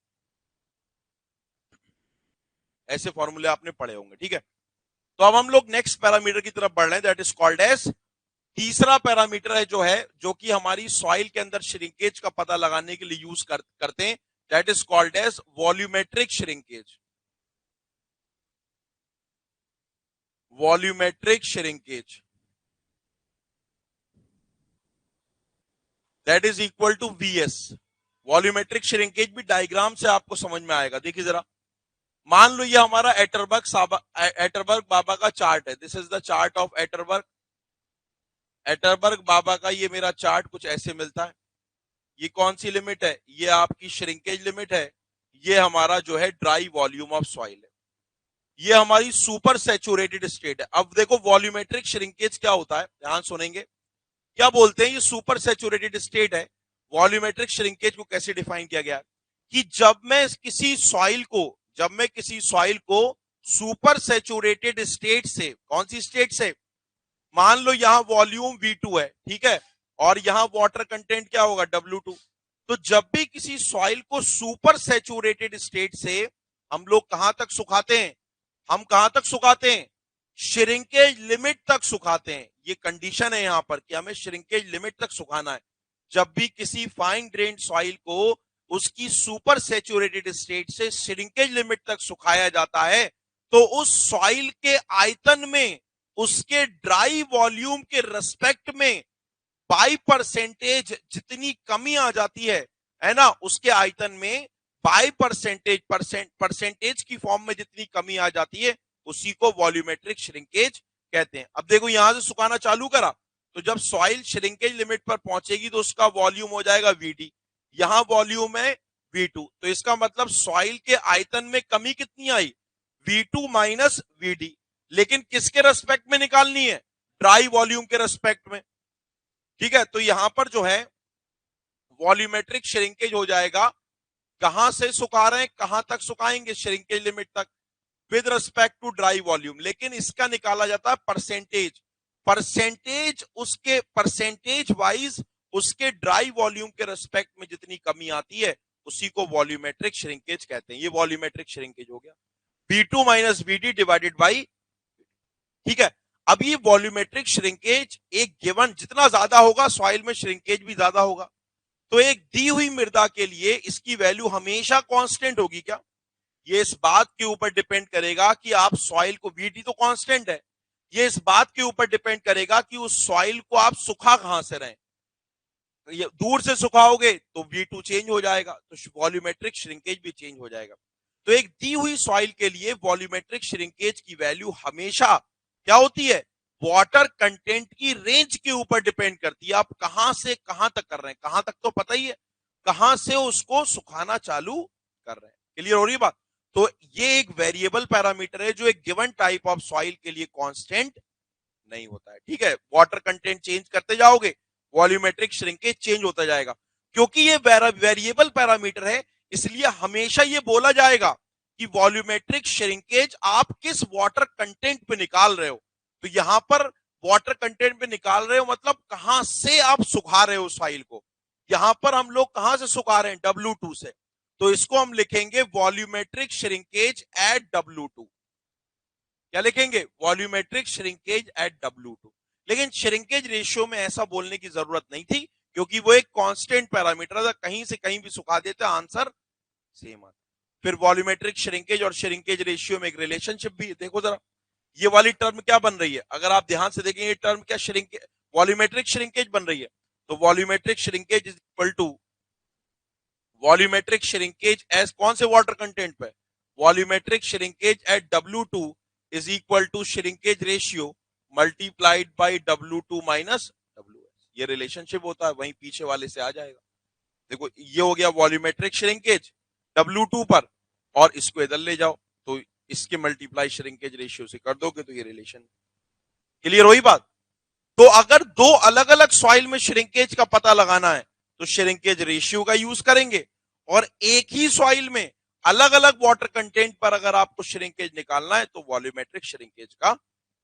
ऐसे फॉर्मूले आपने पढ़े होंगे, ठीक है। तो अब हम लोग नेक्स्ट पैरामीटर की तरफ बढ़ रहे हैं, दैट इज कॉल्ड एज, तीसरा पैरामीटर है जो कि हमारी सॉइल के अंदर श्रिंकेज का पता लगाने के लिए यूज करते हैं, that is called as volumetric shrinkage. Volumetric shrinkage that is equal to VS। Volumetric shrinkage भी डायग्राम से आपको समझ में आएगा, देखिए जरा। मान लो ये हमारा एटरबर्ग बाबा का चार्ट है, this is the chart of Atterberg बाबा का ये मेरा चार्ट कुछ ऐसे मिलता है। ये कौन सी लिमिट है, ये आपकी श्रिंकेज लिमिट है, ये हमारा जो है ड्राई वॉल्यूम ऑफ सॉइल है, ये हमारी सुपर सैचुरेटेड स्टेट है। अब देखो वॉल्यूमेट्रिक श्रिंकेज क्या होता है, ध्यान सुनेंगे, क्या बोलते हैं, ये सुपर सैचुरेटेड स्टेट है। वॉल्यूमेट्रिक श्रिंकेज को कैसे डिफाइन किया गया कि जब मैं किसी सॉइल को सुपर सैचुरेटेड स्टेट से, कौन सी स्टेट से, मान लो यहां वॉल्यूम V2 है, ठीक है, और यहां वाटर कंटेंट क्या होगा, W2। तो जब भी किसी सॉइल को सुपर सैचुरेटेड स्टेट से हम लोग कहां तक सुखाते हैं, हम कहां तक सुखाते हैं, श्रिंकेज लिमिट तक सुखाते हैं। ये कंडीशन है यहां पर कि हमें श्रिंकेज लिमिट तक सुखाना है। जब भी किसी फाइन ग्रेन्ड सॉइल को उसकी सुपर सैचुरेटेड स्टेट से श्रिंकेज लिमिट तक सुखाया जाता है, तो उस सॉइल के आयतन में उसके ड्राई वॉल्यूम के रेस्पेक्ट में बाई परसेंटेज जितनी कमी आ जाती है ना, उसके आयतन में बाई परसेंटेज की फॉर्म में जितनी कमी आ जाती है, उसी को वॉल्यूमेट्रिक श्रिंकेज कहते हैं। अब देखो यहां से सुखाना चालू करा, तो जब सॉइल श्रिंकेज लिमिट पर पहुंचेगी तो उसका वॉल्यूम हो जाएगा VD, यहां वॉल्यूम है V2, तो इसका मतलब सॉइल के आयतन में कमी कितनी आई, V2 माइनस VD, लेकिन किसके रेस्पेक्ट में निकालनी है, ड्राई वॉल्यूम के रेस्पेक्ट में, ठीक है। तो यहां पर जो है वॉल्यूमेट्रिक श्रिंकेज हो जाएगा, कहां से सुखा रहे हैं, कहां तक सुखाएंगे, श्रिंकेज लिमिट तक with respect to dry volume, लेकिन इसका निकाला जाता है परसेंटेज वाइज उसके ड्राई वॉल्यूम के रेस्पेक्ट में जितनी कमी आती है, उसी को वॉल्यूमेट्रिक श्रिंकेज कहते हैं। ये वॉल्यूमेट्रिक श्रिंकेज हो गया, V2 minus VD divided by, ठीक है। अब ये वॉल्यूमेट्रिक श्रिंकेज एक गिवन जितना ज्यादा होगा सॉइल में श्रिंकेज भी ज्यादा होगा। तो एक दी हुई मृदा के लिए इसकी वैल्यू हमेशा कांस्टेंट होगी क्या, ये इस बात के ऊपर डिपेंड करेगा कि आप सॉइल को, VD तो कांस्टेंट है, ये इस बात के ऊपर डिपेंड करेगा कि उस सॉइल को आप सुखा कहां से रहे, दूर से सुखाओगे तो V2 चेंज हो जाएगा, तो वॉल्यूमेट्रिक श्रिंकेज भी चेंज हो जाएगा। तो एक दी हुई सॉइल के लिए वॉल्यूमेट्रिक श्रिंकेज की वैल्यू हमेशा क्या होती है, वाटर कंटेंट की रेंज के ऊपर डिपेंड करती है, आप कहां से कहां तक कर रहे हैं, कहां तक तो पता ही है, कहां से उसको सुखाना चालू कर रहे हैं, क्लियर हो रही है बात। तो ये एक वेरिएबल पैरामीटर है जो एक गिवन टाइप ऑफ सॉइल के लिए कांस्टेंट नहीं होता है, ठीक है। वाटर कंटेंट चेंज करते जाओगे, वॉल्यूमेट्रिक श्रिंकेज चेंज होता जाएगा। क्योंकि ये वेरिएबल पैरामीटर है, इसलिए हमेशा ये बोला जाएगा कि वॉल्यूमेट्रिक श्रिंकेज आप किस वाटर कंटेंट पे निकाल रहे हो। तो यहां पर वाटर कंटेंट पे निकाल रहे हो मतलब कहां से आप सुखा रहे हो सॉइल को, यहां पर हम लोग कहां से सुखा रहे हैं, W2 से, तो इसको हम लिखेंगे वॉल्यूमेट्रिक श्रिंकेज एट W2। क्या लिखेंगे, वॉल्यूमेट्रिक श्रिंकेज एट W2। लेकिन श्रिंकेज रेशियो में ऐसा बोलने की जरूरत नहीं थी, क्योंकि वो एक कांस्टेंट पैरामीटर था, कहीं से कहीं भी सुखा देते आंसर सेम आता। फिर वॉल्यूमेट्रिक श्रिंकेज और श्रिंकेज रेशियो में एक रिलेशनशिप भी है, देखो जरा ये वाली टर्म क्या बन रही है, अगर आप ध्यान से देखें ये टर्म क्या श्रिंकेज, वॉल्यूमेट्रिक श्रिंकेज बन रही है। तो volumetric shrinkage is equal to volumetric shrinkage as कौन से वाटर कंटेंट पे, volumetric shrinkage at W2 is equal to shrinkage ratio multiplied by W2 minus WS। ये रिलेशनशिप होता है, वहीं पीछे वाले से आ जाएगा। देखो ये हो गया वॉल्यूमेट्रिक श्रिंकेज W2 पर, और इसको इधर ले जाओ तो इसके मल्टीप्लाई श्रिंकेज रेशियो से कर दोगे तो ये रिलेशन। क्लियर हुई बात? तो अगर दो अलग अलग सॉइल में श्रिंकेज का पता लगाना है तो श्रिंकेज रेशियो का यूज करेंगे, और एक ही सॉइल में अलग अलग वाटर कंटेंट पर अगर आपको श्रिंकेज निकालना है तो वॉल्यूमेट्रिक श्रिंकेज का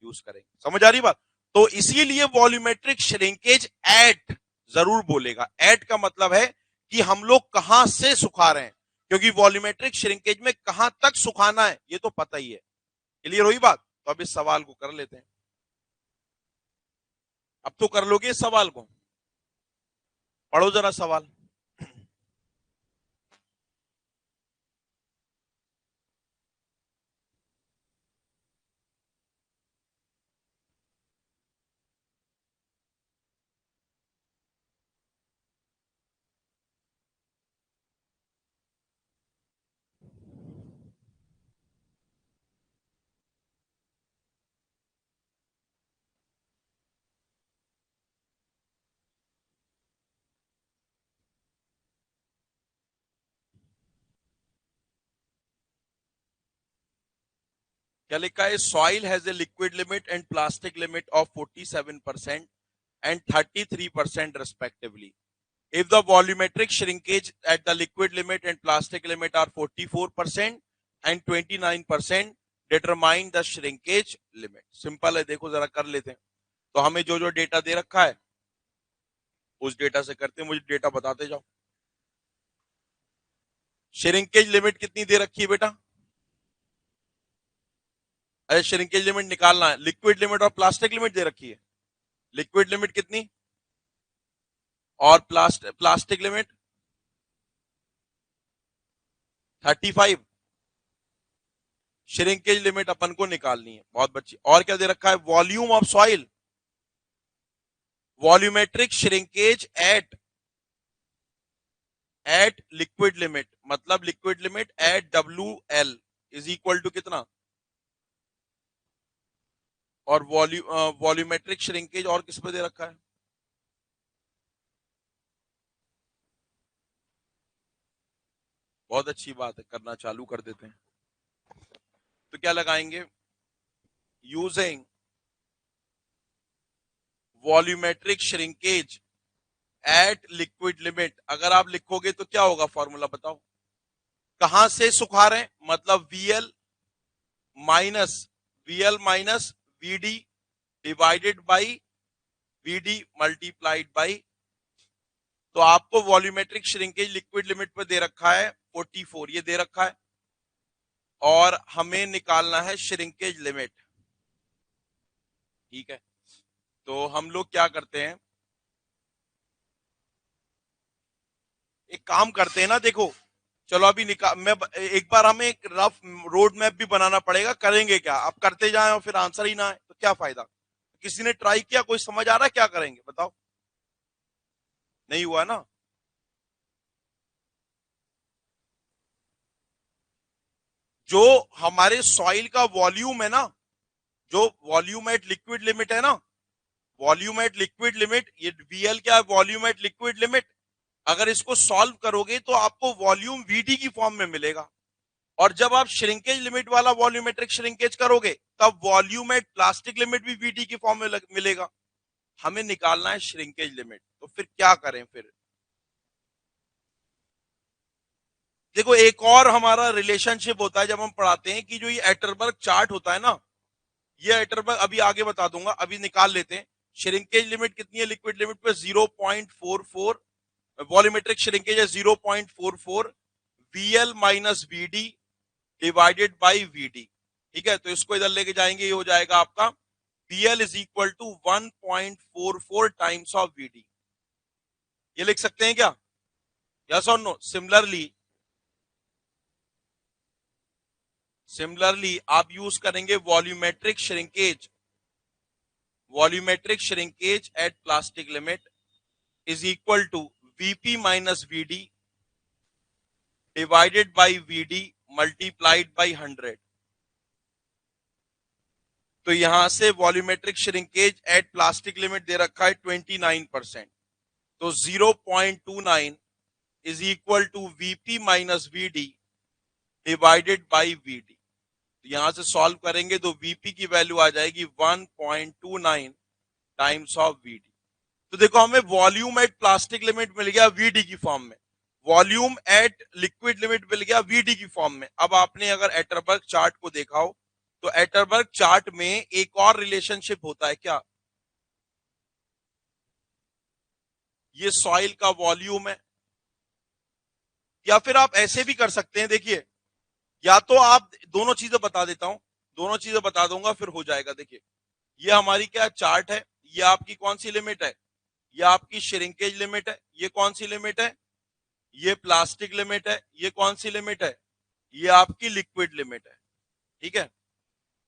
यूज करेंगे। समझ आ रही बात? तो इसीलिए वॉल्यूमेट्रिक श्रिंकेज एट जरूर बोलेगा। एट का मतलब है कि हम लोग कहां से सुखा रहे हैं, क्योंकि वॉल्यूमेट्रिक श्रिंकेज में कहां तक सुखाना है ये तो पता ही है। क्लियर हुई बात? तो अब इस सवाल को कर लेते हैं। अब तो कर लोगे इस सवाल को, पढ़ो जरा सवाल। क्या लिखा है? Soil has a liquid limit and plastic limit of 47% and 33% respectively. If the volumetric shrinkage at the liquid limit and plastic limit are 44% and 29%, determine the shrinkage limit. Simple है, देखो जरा कर लेते हैं। तो हमें जो जो डेटा दे रखा है उस डेटा से करते हैं, मुझे डेटा बताते जाओ। श्रिंकेज लिमिट कितनी दे रखी है बेटा? अरे श्रिंकेज लिमिट निकालना है। लिक्विड लिमिट और प्लास्टिक लिमिट दे रखी है। लिक्विड लिमिट कितनी और प्लास्टिक लिमिट 35। श्रिंकेज लिमिट अपन को निकालनी है। बहुत बच्ची। और क्या दे रखा है? Volume of soil, volumetric shrinkage at liquid limit, मतलब liquid limit at WL is equal to कितना, और वॉल्यूमेट्रिक श्रिंकेज और किस पे दे रखा है? बहुत अच्छी बात है, करना चालू कर देते हैं। तो क्या लगाएंगे? Using volumetric shrinkage at liquid limit. अगर आप लिखोगे तो क्या होगा फॉर्मूला बताओ? कहां से सुखा रहे हैं, मतलब VL minus VD divided by VD multiplied by. तो आपको वॉल्यूमेट्रिक श्रिंकेज लिक्विड लिमिट पर दे रखा है 44, ये दे रखा है, और हमें निकालना है श्रिंकेज लिमिट। ठीक है, तो हम लोग क्या करते हैं, एक काम करते हैं ना, देखो चलो अभी मैं एक बार हमें एक रफ रोड मैप भी बनाना पड़ेगा। करेंगे क्या, आप करते जाएं और फिर आंसर ही ना आए तो क्या फायदा। किसी ने ट्राई किया, कोई समझ आ रहा है क्या करेंगे बताओ? नहीं हुआ ना? जो हमारे सॉइल का वॉल्यूम है ना, जो वॉल्यूम एट लिक्विड लिमिट है ना, वॉल्यूम एट लिक्विड लिमिट, ये VL क्या है? Volume at liquid limit. अगर इसको सॉल्व करोगे तो आपको वॉल्यूम VD की फॉर्म में मिलेगा, और जब आप श्रिंकेज लिमिट वाला वॉल्यूमेट्रिक श्रिंकेज करोगे तब वॉल्यूम एट प्लास्टिक लिमिट भी VD की फॉर्म में मिलेगा। हमें निकालना है श्रिंकेज लिमिट, तो फिर क्या करें? फिर देखो एक और हमारा रिलेशनशिप होता है जब हम पढ़ाते हैं कि जो ये एटरबर्ग चार्ट होता है ना, ये एटरबर्ग अभी आगे बता दूंगा, अभी निकाल लेते हैं। श्रिंकेज लिमिट कितनी है लिक्विड लिमिट पे? 0.44। वॉल्यूमेट्रिक श्रिंकेज है 0.44। VL minus VD divided by VD। ठीक है, तो इसको इधर लेके जाएंगे, ये हो जाएगा आपका VL is equal to 1.44 times of VD। ये लिख सकते हैं क्या? यस और नो? सिमिलरली आप यूज करेंगे volumetric shrinkage at plastic limit is equal to VP minus VD divided by VD multiplied by 100। तो यहां से volumetric shrinkage at plastic limit दे रखा है 29%, तो 0.29 is equal to VP minus VD divided by VD। तो यहां से सॉल्व करेंगे तो वीपी की वैल्यू आ जाएगी 1.29 टाइम्स ऑफ वीडी। तो देखो हमें वॉल्यूम एट प्लास्टिक लिमिट मिल गया वीडी की फॉर्म में, वॉल्यूम एट लिक्विड लिमिट मिल गया वीडी की फॉर्म में। अब आपने अगर एटरबर्ग चार्ट को देखा हो तो एटरबर्ग चार्ट में एक और रिलेशनशिप होता है क्या, ये सॉइल का वॉल्यूम है। या फिर आप ऐसे भी कर सकते हैं, देखिए, या तो आप दोनों चीजें बता देता हूं, दोनों चीजें बता दूंगा फिर हो जाएगा। देखिए ये हमारी क्या चार्ट है, ये आपकी कौन सी लिमिट है, ये आपकी श्रिंकेज लिमिट है। ये कौन सी लिमिट है, ये प्लास्टिक लिमिट है। ये कौन सी लिमिट है, ये आपकी लिक्विड लिमिट है। ठीक है,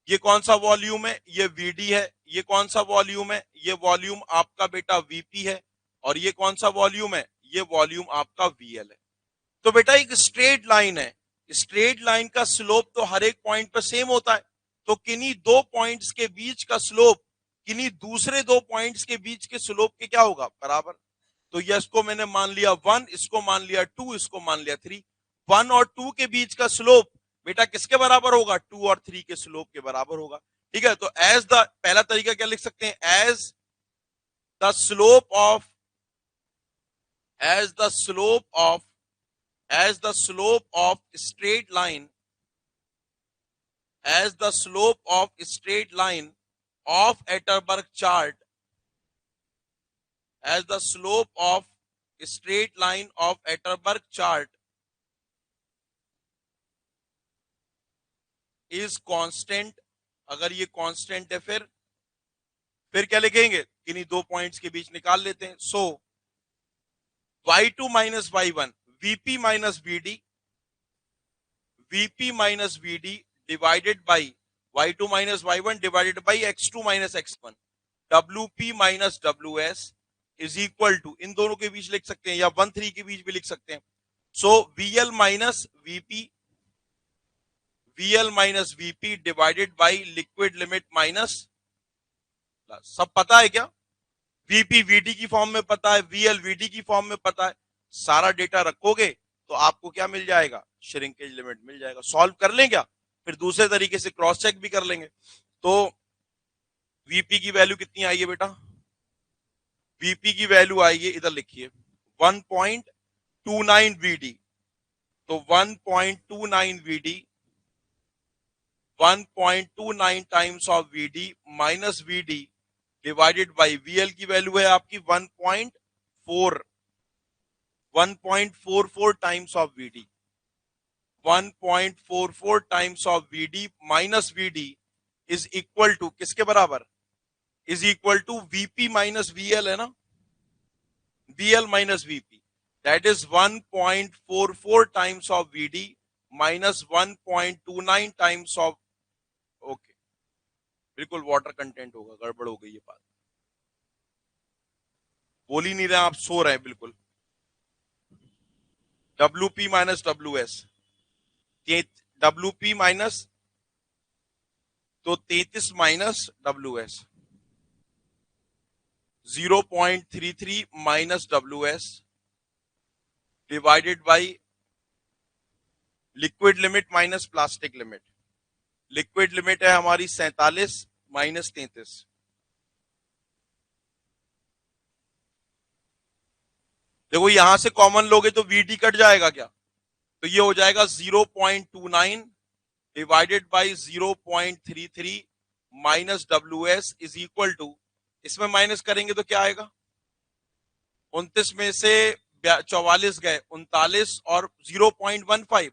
ये कौन सा वॉल्यूम है, ये वीडी है। ये कौन सा वॉल्यूम है, ये वॉल्यूम आपका बेटा वीपी है। और ये कौन सा वॉल्यूम है, ये वॉल्यूम आपका वीएल है। तो बेटा एक स्ट्रेट लाइन है, स्ट्रेट लाइन का स्लोप तो हर एक पॉइंट पर सेम होता है। तो किन्हीं दो पॉइंट्स के बीच का स्लोप किन्हीं दूसरे दो पॉइंट्स के बीच के स्लोप के क्या होगा, बराबर। तो ये इसको मैंने मान लिया 1, इसको मान लिया 2, इसको मान लिया 3। 1 और 2 के बीच का स्लोप बेटा किसके बराबर होगा, 2 और 3 के स्लोप के बराबर होगा। ठीक है, तो एज द पहला तरीका क्या लिख सकते हैं, as the slope of as the slope of as the slope of straight line as the slope of straight line of Atterberg chart as the slope of straight line of Atterberg chart is constant, अगर ये constant है फिर क्या लिखेंगे, किन्हीं दो पॉइंट्स के बीच निकाल लेते हैं। So y2 minus y1 vp minus vd vp minus vd divided by y2 minus y1 divided by x2 minus x1 wp minus ws is equal to, इन दोनों के बीच लिख सकते हैं या 1 3 के बीच भी लिख सकते हैं। सो vl minus vp divided by liquid limit minus, सब पता है क्या, vp vd की फॉर्म में पता है, vl vd की फॉर्म में पता है। सारा डेटा रखोगे तो आपको क्या मिल जाएगा, श्रिंकेज लिमिट मिल जाएगा। सॉल्व कर लें क्या, फिर दूसरे तरीके से क्रॉस चेक भी कर लेंगे। तो वीपी की वैल्यू कितनी आई है बेटा, वीपी की वैल्यू आई है, इधर लिखिए 1.29 वीडी। तो 1.29 VD 1.29 times of VD minus VD divided by VL की वैल्यू है आपकी 1.44 times of VD 1.44 times of VD minus VD is equal to किसके बराबर, is equal to VP minus VL है ना, VL minus VP, that is 1.44 times of VD minus 1.29 times of, okay बिल्कुल वाटर कंटेंट होगा, गड़बड़ हो गई ये बात, बोल ही नहीं रहे आप, सो रहे हैं बिल्कुल। WP minus WS, WP minus, तो 33 minus WS 0.33 minus WS divided by liquid limit minus plastic limit. Liquid limit है हमारी 47 माइनस 33, देखो यहां से कॉमन लोगे तो VD कट जाएगा क्या, तो ये हो जाएगा 0.29 divided by 0.33 minus WS is equal to, इसमें माइनस करेंगे तो क्या आएगा, 29 में से 44 गए 39 और 0.15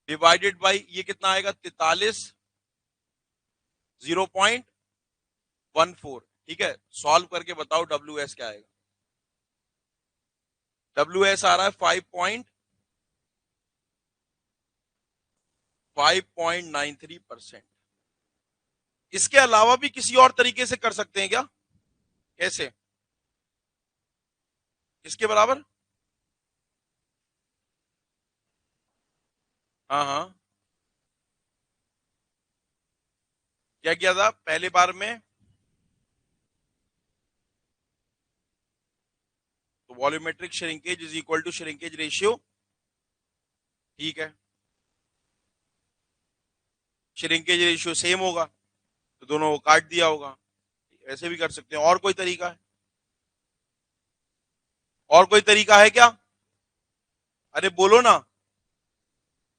डिवाइडेड बाई ये कितना आएगा 43 0.14। ठीक है, सॉल्व करके बताओ WS क्या आएगा, WS आ रहा है 5.93%। इसके अलावा भी किसी और तरीके से कर सकते हैं क्या, कैसे, इसके बराबर, हाँ हाँ, क्या किया था पहले बार में, तो volumetric shrinkage is equal to shrinkage ratio. ठीक है, श्रिंकेज रेशियो सेम होगा तो दोनों को काट दिया होगा। ऐसे भी कर सकते हैं। और कोई तरीका है? और कोई तरीका है क्या? अरे बोलो ना,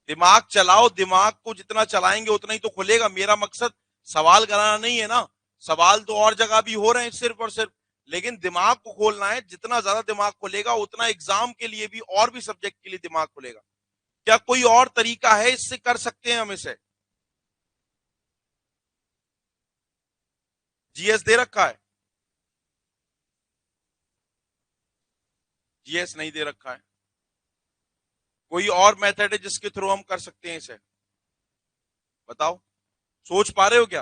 दिमाग चलाओ, दिमाग को जितना चलाएंगे उतना ही तो खुलेगा। मेरा मकसद सवाल कराना नहीं है ना, सवाल तो और जगह भी हो रहे हैं सिर्फ और सिर्फ, लेकिन दिमाग को खोलना है। जितना ज्यादा दिमाग खुलेगा उतना एग्जाम के लिए भी और भी सब्जेक्ट के लिए दिमाग खुलेगा। क्या कोई और तरीका है इससे कर सकते हैं हम इसे? जीएस दे रखा है? जीएस नहीं दे रखा है। कोई और मेथड है जिसके थ्रू हम कर सकते हैं इसे? बताओ, सोच पा रहे हो क्या?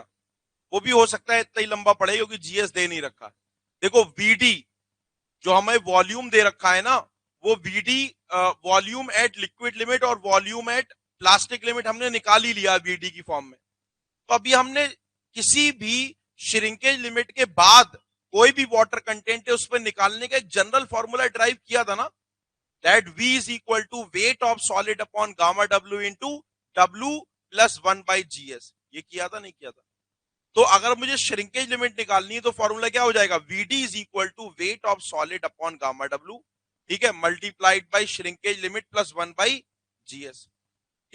वो भी हो सकता है इतना ही लंबा पड़े क्योंकि जीएस दे नहीं रखा। देखो वीडी जो हमें वॉल्यूम दे रखा है ना, वो VD volume at liquid limit और वॉल्यूम एट प्लास्टिक लिमिट हमने निकाल ही लिया वीडी की फॉर्म में। तो अभी हमने किसी भी श्रिंकेज लिमिट के बाद कोई भी वाटर कंटेंट है उस पर निकालने का एक जनरल फॉर्मूला ड्राइव किया था ना, that V is equal to weight of solid upon gamma W into W plus 1/GS। ये किया था नहीं किया था? तो अगर मुझे श्रिंकेज लिमिट निकालनी है तो फॉर्मूला क्या हो जाएगा? VD is equal to weight of solid upon gamma W, ठीक है, multiplied by shrinkage limit plus 1/GS।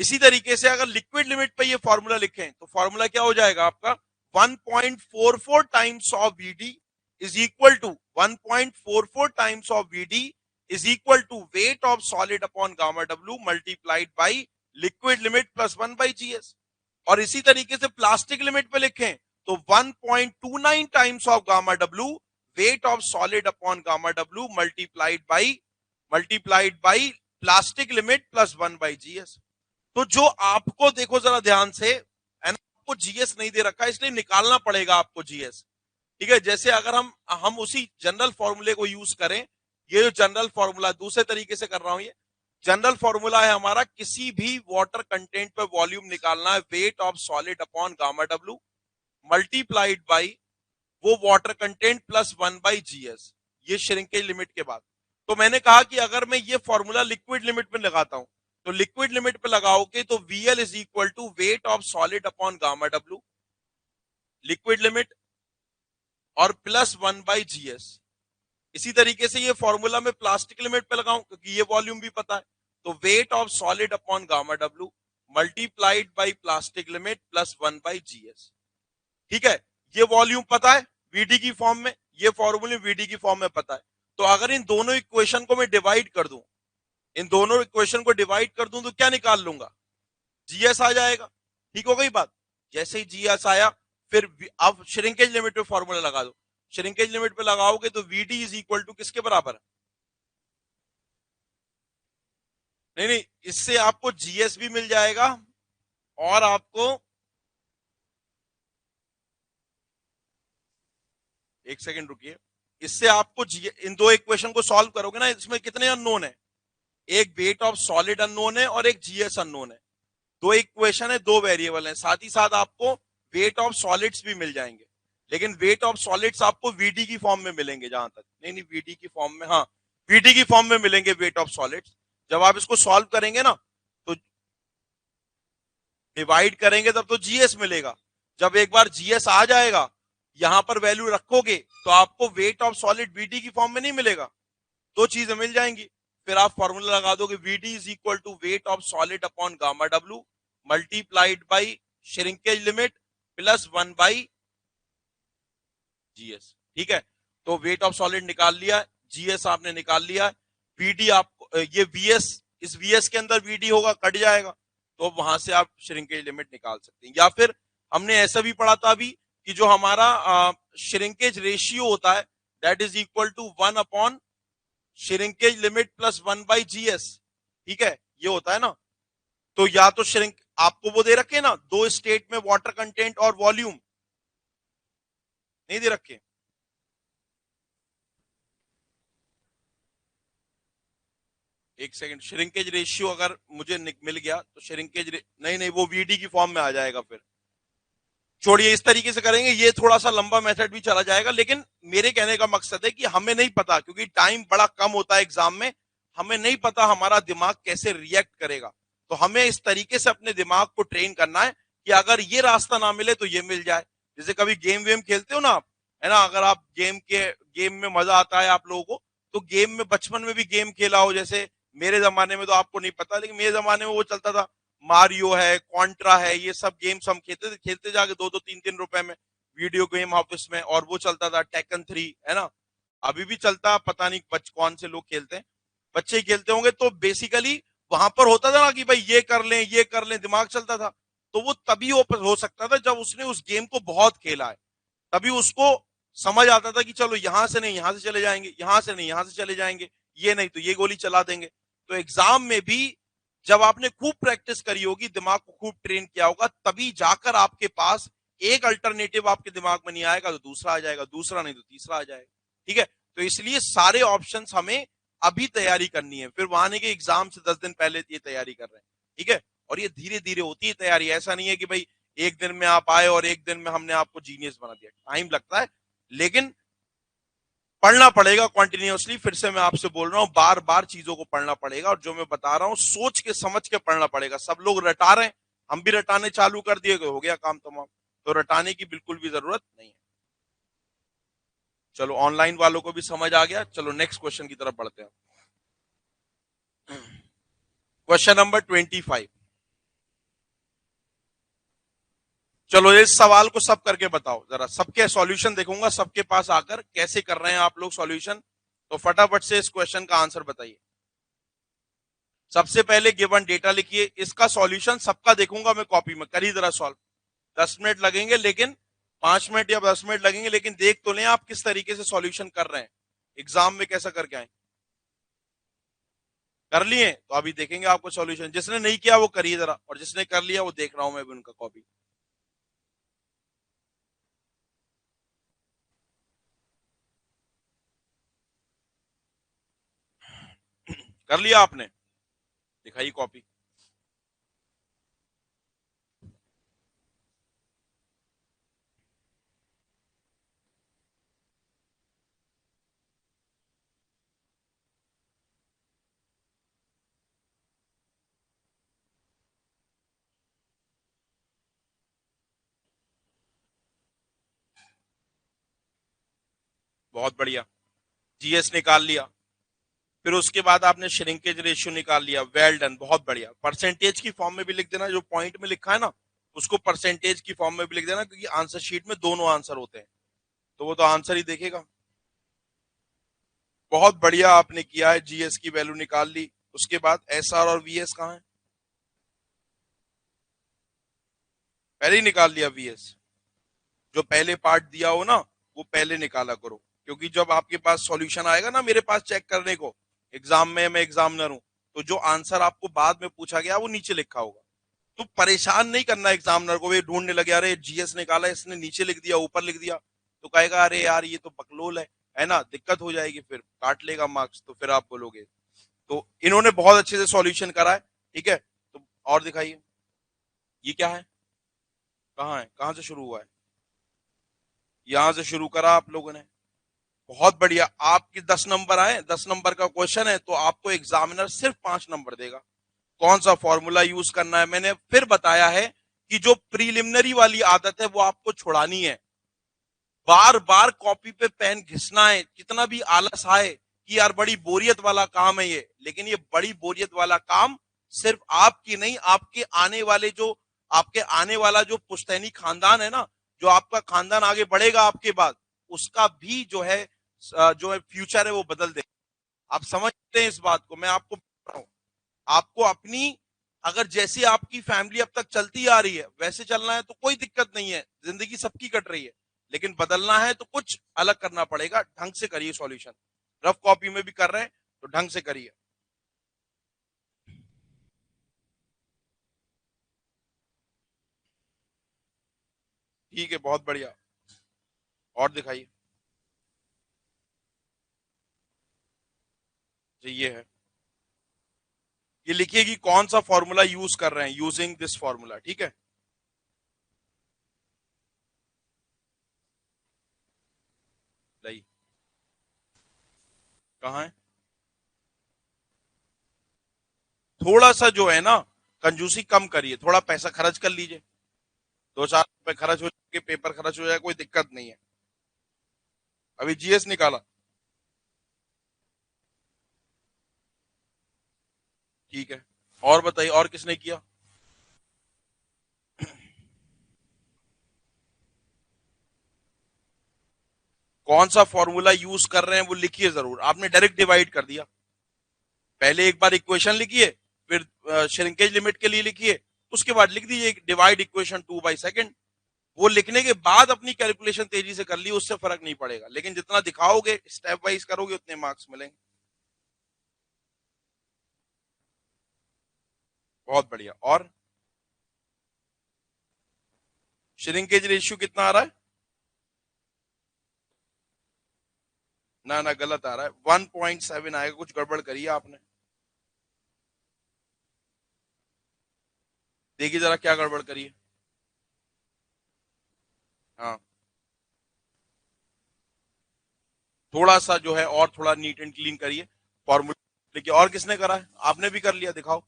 इसी तरीके से अगर लिक्विड लिमिट पे ये फॉर्मूला लिखें तो फॉर्मूला क्या हो जाएगा आपका? 1.44 times of VD is equal to 1.44 times of VD is equal to weight of solid upon gamma W multiplied by liquid limit plus 1/GS। और इसी तरीके से प्लास्टिक लिमिट पे लिखें तो 1.29 times of gamma W wait of solid upon gamma W multiplied by plastic limit plus 1/GS। तो जो आपको देखो जरा ध्यान से, है ना, आपको जीएस नहीं दे रखा इसलिए निकालना पड़ेगा आपको जीएस, ठीक है। जैसे अगर हम उसी जनरल फॉर्मूले को यूज करें, ये जो जनरल फॉर्मूला दूसरे तरीके से कर रहा हूं, ये जनरल फॉर्मूला है हमारा, किसी भी वाटर कंटेंट पे वॉल्यूम निकालना है, wait of solid upon gamma W multiplied by वो वाटर कंटेंट प्लस 1/GS, ये श्रिंकेज लिमिट के बाद। तो मैंने कहा कि अगर मैं ये फॉर्मूला लिक्विड लिमिट में लगाता हूं तो लिक्विड लिमिट पे लगाओगे तो VL is equal to weight of solid upon gamma W liquid limit और प्लस 1/GS। इसी तरीके से ये फॉर्मूला में प्लास्टिक लिमिट पे लगाऊं क्योंकि ये वॉल्यूम भी पता है, तो weight of solid upon gamma W multiplied by plastic limit plus 1/GS, ठीक है। ये वॉल्यूम पता है VD की फॉर्म में, ये फॉर्मूले VD की फॉर्म में पता है। तो अगर इन दोनों इक्वेशन को मैं डिवाइड कर दूं, इन दोनों इक्वेशन को डिवाइड कर दूं तो क्या निकाल लूंगा? जीएस आ जाएगा। ठीक हो गई बात? जैसे ही जीएस आया फिर अब श्रिंकेज लिमिट पे फॉर्मूला लगा दो। श्रिंकेज लिमिट पे लगाओगे तो VD इज इक्वल टू किसके बराबर है? नहीं, इससे आपको जीएस भी मिल जाएगा और आपको, एक सेकंड रुकिए, इससे आपको इन दो इक्वेशन को सॉल्व करोगे ना, इसमें कितने अननोन है? एक वेट ऑफ सॉलिड अननोन है और एक जीएस अननोन है। दो इक्वेशन है, दो वेरिएबल है, साथ ही साथ आपको वेट ऑफ सॉलिड्स भी मिल जाएंगे, लेकिन वेट ऑफ सॉलिड्स आपको वीडी की फॉर्म में मिलेंगे जहां तक, नहीं वीडी की फॉर्म में, हाँ वीडी की फॉर्म में मिलेंगे वेट ऑफ सॉलिड्स। जब आप इसको सॉल्व करेंगे ना तो डिवाइड करेंगे तब तो जीएस मिलेगा। जब एक बार जीएस आ जाएगा, यहां पर वैल्यू रखोगे तो आपको वेट ऑफ सॉलिड वीडी की फॉर्म में नहीं मिलेगा, दो चीजें मिल जाएंगी। फिर आप फॉर्मूला लगा दोगे VD is equal to weight of solid upon gamma W multiplied by shrinkage limit plus 1/GS, ठीक है। तो वेट ऑफ सॉलिड निकाल लिया, जीएस आपने निकाल लिया, VD आपको, ये VS, इस VS के अंदर VD होगा, कट जाएगा, तो वहां से आप श्रिंकेज लिमिट निकाल सकते हैं। या फिर हमने ऐसा भी पढ़ा था अभी कि जो हमारा श्रिंकेज रेशियो होता है that is equal to 1 upon shrinkage limit plus 1/GS, ठीक है, ये होता है ना। तो या तो श्रिंक आपको वो दे रखे ना, दो स्टेट में वाटर कंटेंट और वॉल्यूम, नहीं दे रखे? एक सेकंड, श्रिंकेज रेशियो अगर मुझे मिल गया तो श्रिंकेज नहीं वो VD की फॉर्म में आ जाएगा। फिर छोड़िए, इस तरीके से करेंगे, ये थोड़ा सा लंबा मेथड भी चला जाएगा, लेकिन मेरे कहने का मकसद है कि हमें नहीं पता, क्योंकि टाइम बड़ा कम होता है एग्जाम में, हमें नहीं पता हमारा दिमाग कैसे रिएक्ट करेगा। तो हमें इस तरीके से अपने दिमाग को ट्रेन करना है कि अगर ये रास्ता ना मिले तो ये मिल जाए। जैसे कभी गेम वेम खेलते हो ना आप, है ना, अगर आप गेम में मजा आता है आप लोगों को, तो गेम में बचपन में भी गेम खेला हो, जैसे मेरे जमाने में तो आपको नहीं पता, लेकिन मेरे जमाने में वो चलता था, मारियो है, कॉन्ट्रा है, ये सब गेम्स हम खेलते जाके 2-2 3-3 रुपए में वीडियो गेम ऑफिस में। और वो चलता था टेकन 3, है ना, अभी भी चलता, पता नहीं कौन से लोग खेलते हैं, बच्चे ही खेलते होंगे। तो बेसिकली वहां पर होता था ना कि भाई ये कर लें ये कर लें, दिमाग चलता था। तो वो तभी हो सकता था जब उसने उस गेम को बहुत खेला है, तभी उसको समझ आता था कि चलो यहां से नहीं यहां से चले जाएंगे, यहां से नहीं यहां से चले जाएंगे, ये नहीं तो ये गोली चला देंगे। तो एग्जाम में भी जब आपने खूब प्रैक्टिस करी होगी, दिमाग को खूब ट्रेन किया होगा, तभी जाकर आपके पास एक अल्टरनेटिव आपके दिमाग में नहीं आएगा तो दूसरा आ जाएगा, दूसरा नहीं तो तीसरा आ जाएगा। ठीक है, तो इसलिए सारे ऑप्शंस हमें अभी तैयारी करनी है, फिर वहां नहीं कि एग्जाम से 10 दिन पहले ये तैयारी कर रहे हैं। ठीक है, और ये धीरे धीरे होती है तैयारी, ऐसा नहीं है कि भाई एक दिन में आप आए और एक दिन में हमने आपको जीनियस बना दिया, टाइम लगता है, लेकिन पढ़ना पड़ेगा कंटिन्यूअसली। फिर से मैं आपसे बोल रहा हूं, बार बार चीजों को पढ़ना पड़ेगा, और जो मैं बता रहा हूं सोच के समझ के पढ़ना पड़ेगा। सब लोग रटा रहे हैं, हम भी रटाने चालू कर दिए, हो गया काम तमाम। तो रटाने की बिल्कुल भी जरूरत नहीं है। चलो ऑनलाइन वालों को भी समझ आ गया, चलो नेक्स्ट क्वेश्चन की तरफ बढ़ते हैं। Question number 25। चलो इस सवाल को सब करके बताओ जरा, सबके सॉल्यूशन देखूंगा सबके पास आकर कैसे कर रहे हैं आप लोग सॉल्यूशन। तो फटाफट से इस क्वेश्चन का आंसर बताइए। सबसे पहले गिवन डेटा लिखिए, इसका सॉल्यूशन सबका देखूंगा मैं कॉपी में, करिए जरा सॉल्व। 10 मिनट लगेंगे, लेकिन 5 मिनट या 10 मिनट लगेंगे, लेकिन देख तो लें आप किस तरीके से सॉल्यूशन कर रहे हैं, एग्जाम में कैसा करके आए। कर लिए तो अभी देखेंगे आपको सॉल्यूशन, जिसने नहीं किया वो करिए जरा, और जिसने कर लिया वो देख रहा हूं मैं भी उनका कॉपी। कर लिया आपने, दिखाइए कॉपी। बहुत बढ़िया, जीएस निकाल लिया, फिर उसके बाद आपने श्रिंकेज रेशियो निकाल लिया, वेल डन, बहुत बढ़िया। परसेंटेज की फॉर्म में भी लिख देना, जो पॉइंट में लिखा है ना उसको परसेंटेज की फॉर्म में भी लिख देना, क्योंकि आंसर शीट में दोनों आंसर होते हैं, तो वो तो आंसर ही देखेगा। बहुत बढ़िया आपने किया है, जीएस की वैल्यू निकाल ली। उसके बाद एसआर और वीएस कहाँ है, पहले ही निकाल लिया वीएस। जो पहले पार्ट दिया हो ना वो पहले निकाला करो, क्योंकि जब आपके पास सॉल्यूशन आएगा ना मेरे पास चेक करने को एग्जाम में, मैं एग्जामिनर हूं, तो जो आंसर आपको बाद में पूछा गया वो नीचे लिखा होगा। तो परेशान नहीं करना एग्जामिनर को, वे ढूंढने लगे अरे जीएस निकाला इसने नीचे लिख दिया ऊपर लिख दिया, तो कहेगा अरे यार ये तो बकलोल है ना, दिक्कत हो जाएगी, फिर काट लेगा मार्क्स, तो फिर आप बोलोगे। तो इन्होंने बहुत अच्छे से सॉल्यूशन करा है। ठीक है, तो और दिखाइए, ये क्या है, कहाँ है, कहाँ से शुरू हुआ है, यहां से शुरू करा आप लोगों ने, बहुत बढ़िया। आपके 10 नंबर आए, 10 नंबर का क्वेश्चन है, तो आपको एग्जामिनर सिर्फ 5 नंबर देगा। कौन सा फॉर्मूला यूज करना है मैंने फिर बताया है, कि जो प्रीलिमिनरी वाली आदत है वो आपको छुड़ानी है। बार बार कॉपी पे पेन घिसना है, कितना भी आलस आए कि यार बड़ी बोरियत वाला काम है ये, लेकिन ये बड़ी बोरियत वाला काम सिर्फ आपकी नहीं, आपके आने वाला जो पुश्तैनी खानदान है ना, जो आपका खानदान आगे बढ़ेगा आपके बाद, उसका भी जो है फ्यूचर है वो बदल दे। आप समझते हैं इस बात को, मैं आपको बता रहा हूं, आपको अपनी, अगर जैसी आपकी फैमिली अब तक चलती आ रही है वैसे चलना है तो कोई दिक्कत नहीं है, जिंदगी सबकी कट रही है, लेकिन बदलना है तो कुछ अलग करना पड़ेगा। ढंग से करिए सॉल्यूशन, रफ कॉपी में भी कर रहे हैं तो ढंग से करिए। ठीक है, बहुत बढ़िया, और दिखाइए। जी ये है, ये लिखिए कि कौन सा फॉर्मूला यूज कर रहे हैं, यूजिंग दिस फॉर्मूला। ठीक है, नहीं कहाँ है, थोड़ा सा जो है ना कंजूसी कम करिए, थोड़ा पैसा खर्च कर लीजिए। 2-4 रुपए खर्च हो जाए, पेपर खर्च हो जाए, कोई दिक्कत नहीं है। अभी जीएस निकाला, ठीक है। और बताइए, और किसने किया? कौन सा फॉर्मूला यूज कर रहे हैं वो लिखिए जरूर। आपने डायरेक्ट डिवाइड कर दिया, पहले एक बार इक्वेशन लिखिए, फिर श्रिंकेज लिमिट के लिए लिखिए, उसके बाद लिख दीजिए डिवाइड इक्वेशन 2/2। वो लिखने के बाद अपनी कैलकुलेशन तेजी से कर ली, उससे फर्क नहीं पड़ेगा, लेकिन जितना दिखाओगे स्टेप वाइज करोगे उतने मार्क्स मिलेंगे। बहुत बढ़िया। और श्रिंकेज रेशियो कितना आ रहा है? ना ना, गलत आ रहा है, 1.7 आएगा, कुछ गड़बड़ करी है आपने। देखिए जरा क्या गड़बड़ करी है। हाँ, थोड़ा सा जो है और थोड़ा नीट एंड क्लीन करिए फॉर्मूला। देखिए, और किसने करा है? आपने भी कर लिया, दिखाओ।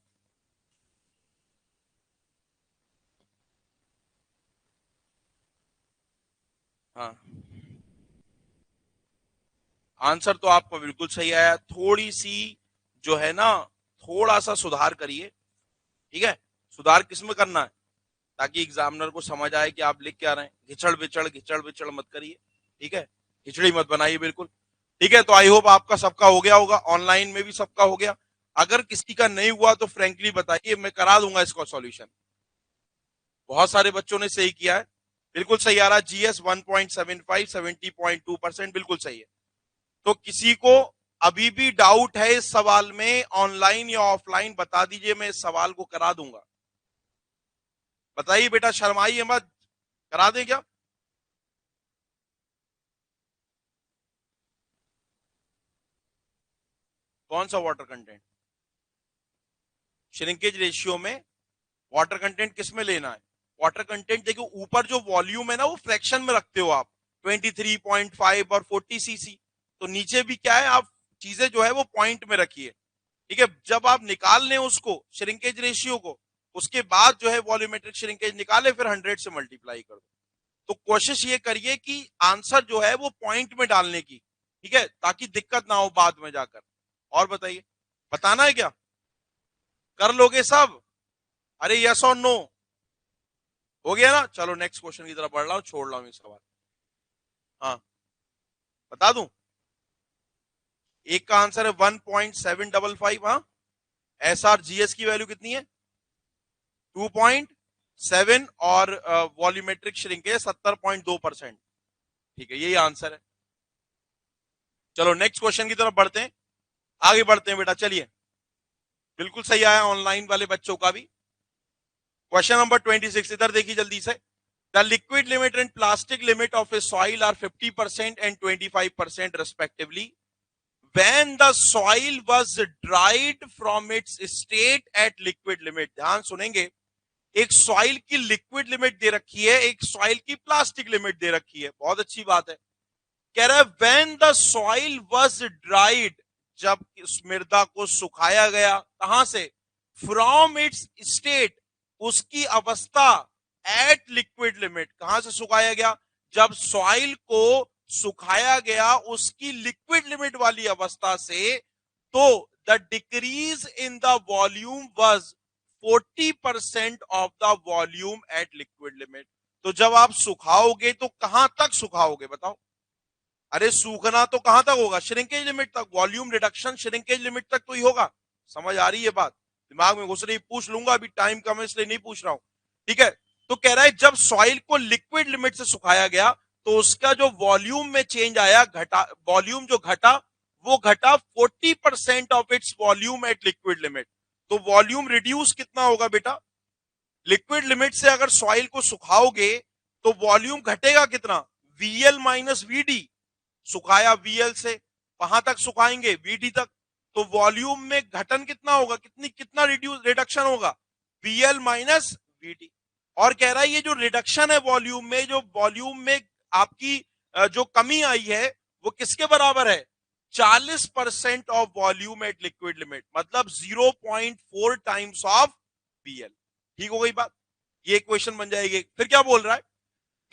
हाँ, आंसर तो आपका बिल्कुल सही आया। थोड़ी सी जो है ना, थोड़ा सा सुधार करिए, ठीक है। सुधार किसमें करना है? ताकि एग्जामिनर को समझ आए कि आप लिख क्या रहे हैं। घिचड़ विचड़ मत करिए, ठीक है। खिचड़ी मत बनाइए, बिल्कुल। ठीक है, तो आई होप आपका सबका हो गया होगा, ऑनलाइन में भी सबका हो गया। अगर किसी का नहीं हुआ तो फ्रेंकली बताइए, मैं करा दूंगा इसका सॉल्यूशन। बहुत सारे बच्चों ने सही किया है, बिल्कुल सही आ रहा है। जीएस 1.75, 70.2%, बिल्कुल सही है। तो किसी को अभी भी डाउट है इस सवाल में, ऑनलाइन या ऑफलाइन, बता दीजिए, मैं इस सवाल को करा दूंगा। बताइए बेटा, शर्माइए मत, करा दें क्या? कौन सा वाटर कंटेंट? श्रिंकेज रेशियो में वाटर कंटेंट किस में लेना है? वाटर कंटेंट देखो, ऊपर जो वॉल्यूम है ना वो फ्रैक्शन में रखते हो आप, 23.5 और 40 सीसी। तो नीचे भी क्या है, आप चीजें जो है वो पॉइंट में रखिए, ठीक है। जब आप निकाल लें उसको, श्रिंकेज रेशियो को, उसके बाद जो है वॉल्यूमेट्रिक श्रिंकेज निकाले, फिर 100 से मल्टीप्लाई कर दो। तो कोशिश ये करिए कि आंसर जो है वो पॉइंट में डालने की, ठीक है, ताकि दिक्कत ना हो बाद में जाकर। और बताइए, बताना है क्या? कर लोगे सब? अरे यस और नो, हो गया ना? चलो नेक्स्ट क्वेश्चन की तरफ बढ़ रहा हूं, छोड़ रहा हूं ये सवाल। हाँ, बता दूं। एक का आंसर है 1.755। हाँ, एस आर जीएस की वैल्यू कितनी है? 2.7, और वॉल्यूमेट्रिक श्रिंकेज 70.2%। ठीक है, यही आंसर है। चलो नेक्स्ट क्वेश्चन की तरफ बढ़ते हैं, आगे बढ़ते हैं बेटा, चलिए। बिल्कुल सही आया ऑनलाइन वाले बच्चों का भी। क्वेश्चन नंबर 26, इधर देखिए जल्दी से। The liquid limit and plastic limit of a soil are 50% and 25% respectively when the soil was dried from its state at liquid limit। ध्यान सुनेंगे, एक सॉइल की लिक्विड लिमिट दे रखी है, एक सॉइल की प्लास्टिक लिमिट दे रखी है, बहुत अच्छी बात है। कह रहा है when the soil was dried, जब इस मृदा को सुखाया गया, कहां से? फ्रॉम इट्स स्टेट, उसकी अवस्था, एट लिक्विड लिमिट, कहां से सुखाया गया? जब सॉइल को सुखाया गया उसकी लिक्विड लिमिट वाली अवस्था से, तो the decrease in the volume was 40% of the volume at liquid limit. तो जब आप सुखाओगे तो कहां तक सुखाओगे बताओ? अरे सूखना तो कहां तक होगा? श्रिंकेज लिमिट तक। वॉल्यूम रिडक्शन श्रिंकेज लिमिट तक तो ही होगा। समझ आ रही है बात? दिमाग में घुस रही? पूछ लूंगा, अभी टाइम कम है इसलिए नहीं पूछ रहा हूं, ठीक है। तो कह रहा है जब सॉइल को लिक्विड लिमिट से सुखाया गया तो उसका जो वॉल्यूम में चेंज आया, घटा, वॉल्यूम जो घटा वो घटा 40% of its volume at liquid limit. तो वॉल्यूम रिड्यूस कितना होगा बेटा? लिक्विड लिमिट से अगर सॉइल को सुखाओगे तो वॉल्यूम घटेगा कितना? VL minus VD. सुखाया वीएल से, कहां तक सुखाएंगे? वीडी तक। तो वॉल्यूम में घटन कितना होगा? कितना रिड्यूस रिडक्शन होगा? VL minus VD. और कह रहा है ये जो रिडक्शन है वॉल्यूम में, जो वॉल्यूम में आपकी जो कमी आई है वो किसके बराबर है? 40% of volume at liquid limit, मतलब 0.4 टाइम्स ऑफ वीएल। ठीक हो गई बात? ये इक्वेशन बन जाएगी। फिर क्या बोल रहा है,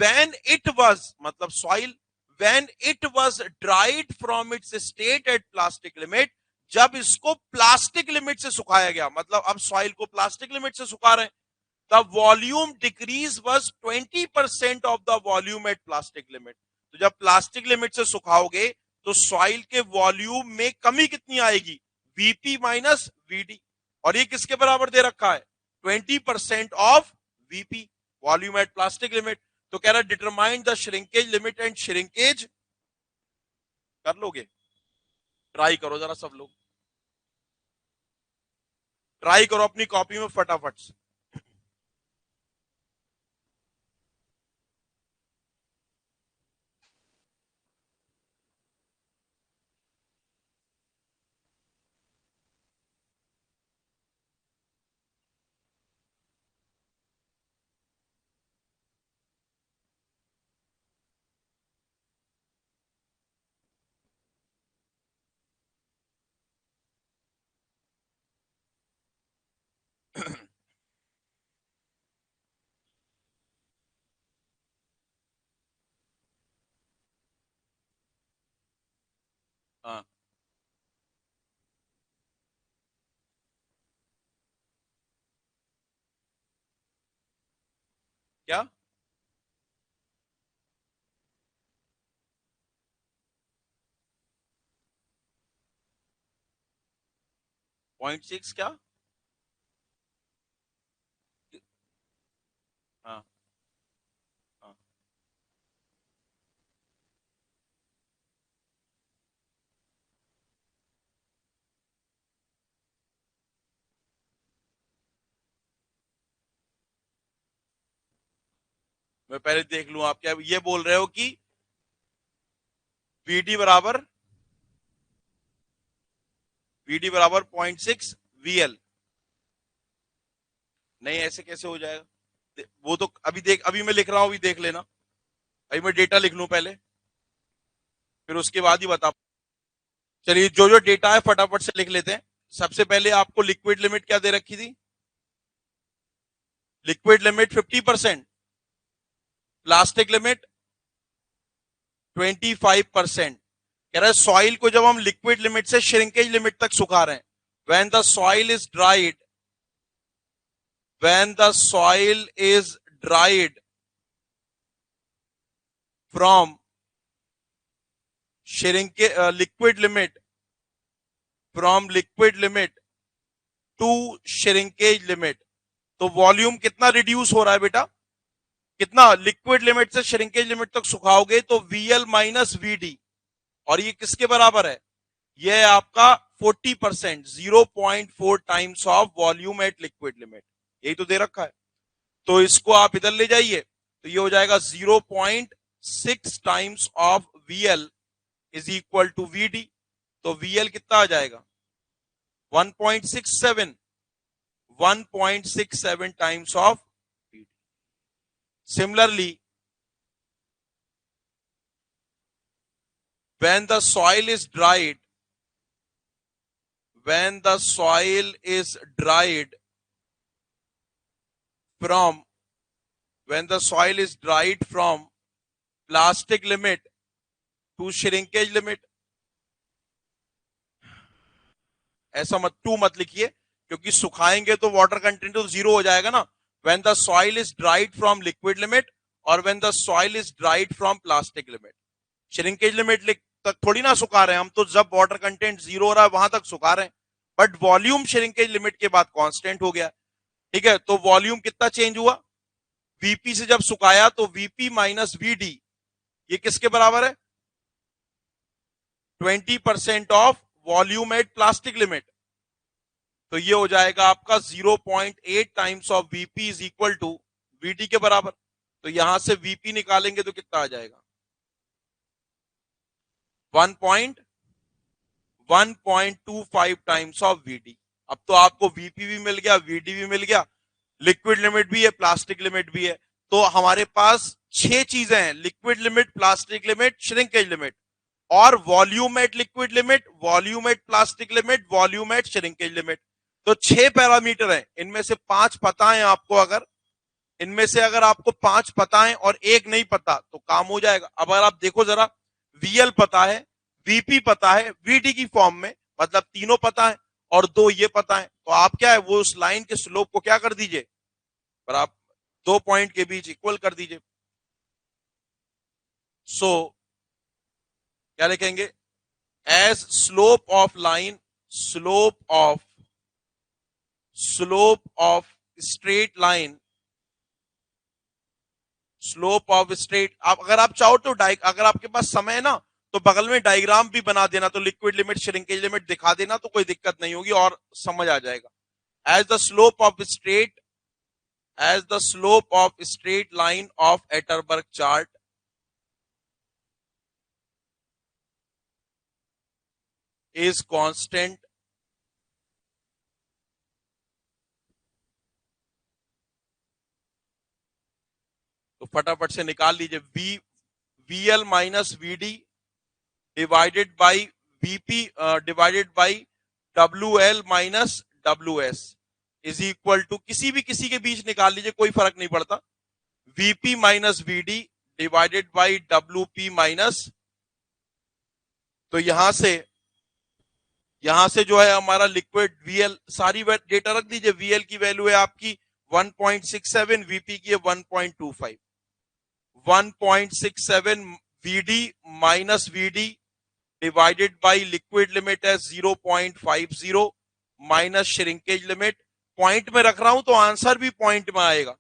when it was मतलब soil, when it was dried from its state at plastic limit, जब इसको प्लास्टिक लिमिट से सुखाया गया, मतलब अब सॉइल को प्लास्टिक लिमिट से सुखा रहे हैं, the volume decrease was 20% of the volume at plastic limit। तो जब प्लास्टिक लिमिट से सुखाओगे तो सॉइल के वॉल्यूम में कमी कितनी आएगी, वीपी माइनस वीडी, और ये किसके बराबर दे रखा है, 20% of VP, volume at plastic limit. तो कह रहा है determine the shrinkage limit and shrinkage, कर लोगे, ट्राई करो जरा सब लोग, ट्राई करो अपनी कॉपी में फटाफट से। हाँ क्या 0.6 क्या, हाँ हाँ मैं पहले देख लूं, आप क्या ये बोल रहे हो कि वीडी बराबर, वीडी बराबर 0.6 वीएल, नहीं ऐसे कैसे हो जाएगा, वो तो अभी देख, अभी मैं लिख रहा हूं, अभी देख लेना, अभी मैं डेटा लिख लूं पहले, फिर उसके बाद ही बता। चलिए जो जो डेटा है फटाफट से लिख लेते हैं। सबसे पहले आपको लिक्विड लिमिट क्या दे रखी थी, लिक्विड लिमिट 50%, प्लास्टिक लिमिट 25%। कह रहा है सॉइल को जब हम लिक्विड लिमिट से श्रिंकेज लिमिट तक सुखा रहे हैं, when the soil is dried, when the soil is dried from liquid limit, from liquid limit to shrinkage limit, तो वॉल्यूम कितना रिड्यूस हो रहा है बेटा, कितना, लिक्विड लिमिट से श्रिंकेज लिमिट तक सुखाओगे तो VL माइनस VD, और ये किसके बराबर है, ये है आपका 40%, 0.4 times of volume at liquid limit, यही तो दे रखा है। तो इसको आप इधर ले जाइए, तो ये हो जाएगा 0.6 times of VL is equal to VD, तो VL कितना आ जाएगा 1.67, 1.67 times of VD। Similarly when the soil is dried, when the soil is dried from, when the soil is dried from plastic limit to shrinkage limit, ऐसा मत टू मत लिखिए, क्योंकि सुखाएंगे तो वाटर कंटेंट तो जीरो हो जाएगा ना। when the soil is dried from liquid limit और when the soil is dried from plastic limit, shrinkage limit तक थोड़ी ना सुखा रहे हैं हम, तो जब वाटर कंटेंट जीरो हो रहा है वहां तक सुखा रहे हैं, बट वॉल्यूम श्रिंकेज लिमिट के बाद कांस्टेंट हो गया, ठीक है। तो वॉल्यूम कितना चेंज हुआ, वीपी से जब सुखाया तो वीपी माइनस वीडी, ये किसके बराबर है, 20% of volume at plastic limit, तो ये हो जाएगा आपका 0.8 times of VP is equal to VD के बराबर। तो यहां से वीपी निकालेंगे तो कितना आ जाएगा 1.25 टाइम्स ऑफ वीडी। अब तो आपको वीपी भी मिल गया, वीडी भी मिल गया, लिक्विड लिमिट भी है, प्लास्टिक लिमिट भी है। तो हमारे पास 6 चीजें हैं, liquid limit, plastic limit, shrinkage limit और volume at liquid limit, volume at plastic limit, volume at shrinkage limit. तो 6 पैरामीटर हैं, इनमें से 5 पता है आपको, अगर इनमें से अगर आपको 5 पता है और एक नहीं पता तो काम हो जाएगा। अब अगर आप देखो जरा, वीएल पता है, वीपी पता है वीडी की फॉर्म में, मतलब तीनों पता है और दो ये पता है, तो आप क्या है वो उस लाइन के स्लोप को क्या कर दीजिए, पर आप 2 पॉइंट के बीच इक्वल कर दीजिए। सो क्या लिखेंगे, as slope of line, slope of straight line, slope of straight. आप अगर आप चाहो तो अगर आपके पास समय है ना तो बगल में डायग्राम भी बना देना, तो लिक्विड लिमिट श्रिंकेज लिमिट दिखा देना, तो कोई दिक्कत नहीं होगी और समझ आ जाएगा। As the slope of straight, as the slope of straight line of Atterberg chart is constant, तो फटाफट से निकाल लीजिए, VL minus VD divided by VP divided by W L minus W S is equal to, किसी के बीच निकाल लीजिए, कोई फर्क नहीं पड़ता, VP minus VD divided by W P minus, तो यहां से जो है हमारा लिक्विड वीएल, सारी डेटा रख दीजिए, वीएल की वैल्यू है आपकी 1.67, वीपी की है 1.25, 1.67 VD minus VD divided by liquid limit है 0.50 माइनस श्रिंकेज लिमिट, पॉइंट में रख रहा हूं तो आंसर भी पॉइंट में आएगा,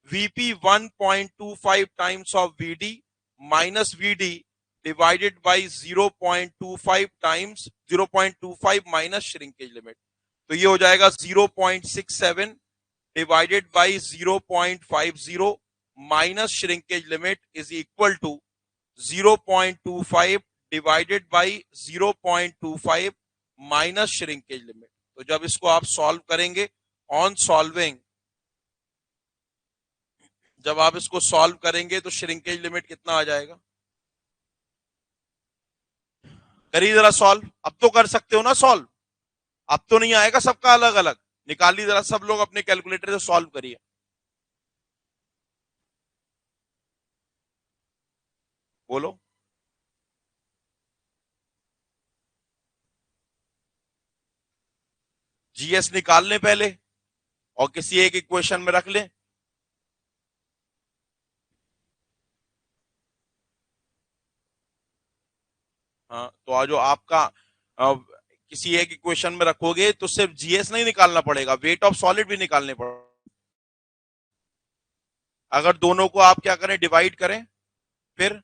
VP 1.25 times of VD minus VD divided by 0.25 times 0.25 minus shrinkage limit, तो ये हो जाएगा 0.67 divided by 0.50 minus shrinkage limit is equal to 0.25 divided by 0.25 minus shrinkage limit. तो जब इसको आप सॉल्व करेंगे, ऑन सॉल्विंग, जब आप इसको सॉल्व करेंगे तो श्रिंकेज लिमिट कितना आ जाएगा, करिए जरा सॉल्व, अब तो कर सकते हो ना सॉल्व, अब तो नहीं आएगा सबका अलग अलग, निकालिए जरा सब लोग अपने कैलकुलेटर से सॉल्व करिए। बोलो, जीएस निकाल लें पहले और किसी एक इक्वेशन में रख लें। हाँ, तो आज जो आपका किसी एक इक्वेशन में रखोगे तो सिर्फ जीएस नहीं निकालना पड़ेगा, वेट ऑफ सॉलिड भी निकालने पड़ेगा। अगर दोनों को आप क्या करें, डिवाइड करें, फिर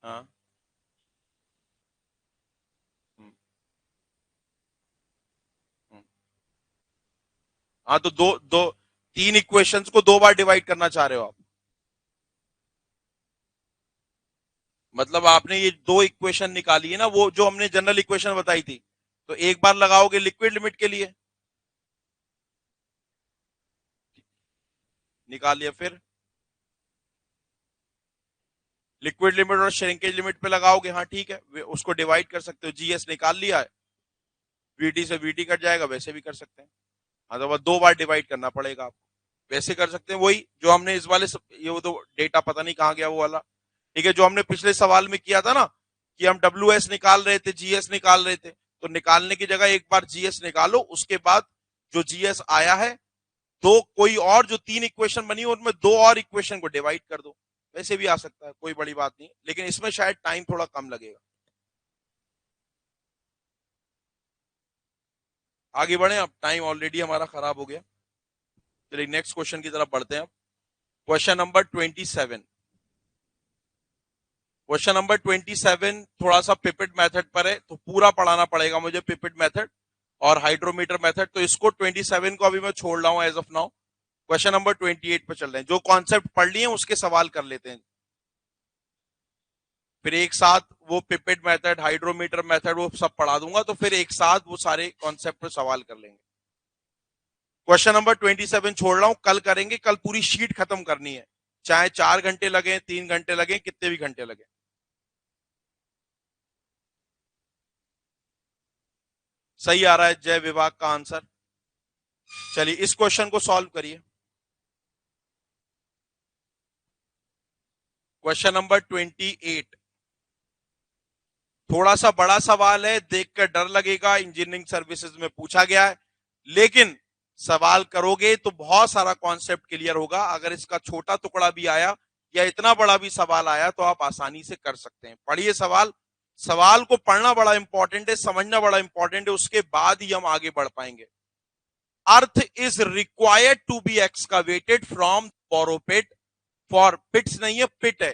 हाँ हम्म, हम्म। हाँ तो दो दो तीन इक्वेशंस को दो बार डिवाइड करना चाह रहे हो आप, मतलब आपने ये दो इक्वेशन निकाली है ना, वो जो हमने जनरल इक्वेशन बताई थी, तो एक बार लगाओगे लिक्विड लिमिट के लिए, निकाल लिया, फिर लिक्विड लिमिट और श्रिंकेज लिमिट पे लगाओगे, हाँ ठीक है, उसको डिवाइड कर सकते हो, जीएस निकाल लिया है, वीडी से वीडी कट जाएगा, वैसे भी कर सकते हैं, अथवा दो बार डिवाइड करना पड़ेगा आपको, वैसे कर सकते हैं, वही जो हमने इस वाले ये वो तो डेटा पता नहीं कहाँ गया वो वाला, ठीक है, जो हमने पिछले सवाल में किया था ना कि हम डब्ल्यू एस निकाल रहे थे, जीएस निकाल रहे थे, तो निकालने की जगह एक बार जीएस निकालो, उसके बाद जो जीएस आया है, दो कोई और जो तीन इक्वेशन बनी उनमें दो और इक्वेशन को डिवाइड कर दो, वैसे भी आ सकता है, कोई बड़ी बात नहीं, लेकिन इसमें शायद टाइम थोड़ा कम लगेगा। आगे बढ़े, अब टाइम ऑलरेडी हमारा खराब हो गया, चलिए नेक्स्ट क्वेश्चन की तरफ बढ़ते हैं। क्वेश्चन नंबर 27, क्वेश्चन नंबर 27 थोड़ा सा पिपेट मेथड पर है, तो पूरा पढ़ाना पड़ेगा मुझे, पिपेट मेथड और हाइड्रोमीटर मेथड, तो इसको 27 को अभी मैं छोड़ रहा हूं as of now, question number 28 पे चल रहे हैं, जो कॉन्सेप्ट पढ़ लिए उसके सवाल कर लेते हैं, फिर एक साथ वो पिपेट मेथड हाइड्रोमीटर मेथड वो सब पढ़ा दूंगा, तो फिर एक साथ वो सारे कॉन्सेप्ट पे सवाल कर लेंगे। क्वेश्चन नंबर 27 छोड़ रहा हूं, कल करेंगे, कल पूरी शीट खत्म करनी है, चाहे 4 घंटे लगे, 3 घंटे लगे, कितने भी घंटे लगे। सही आ रहा है जय विभाग का आंसर, चलिए इस क्वेश्चन को सॉल्व करिए। क्वेश्चन नंबर 28, थोड़ा सा बड़ा सवाल है, देखकर डर लगेगा, इंजीनियरिंग सर्विसेज में पूछा गया है, लेकिन सवाल करोगे तो बहुत सारा कॉन्सेप्ट क्लियर होगा। अगर इसका छोटा टुकड़ा भी आया या इतना बड़ा भी सवाल आया तो आप आसानी से कर सकते हैं। पढ़िए सवाल। सवाल को पढ़ना बड़ा इंपॉर्टेंट है, समझना बड़ा इंपॉर्टेंट है, उसके बाद ही हम आगे बढ़ पाएंगे। Earth is required to be excavated from borrow pit for, pits नहीं है पिट है,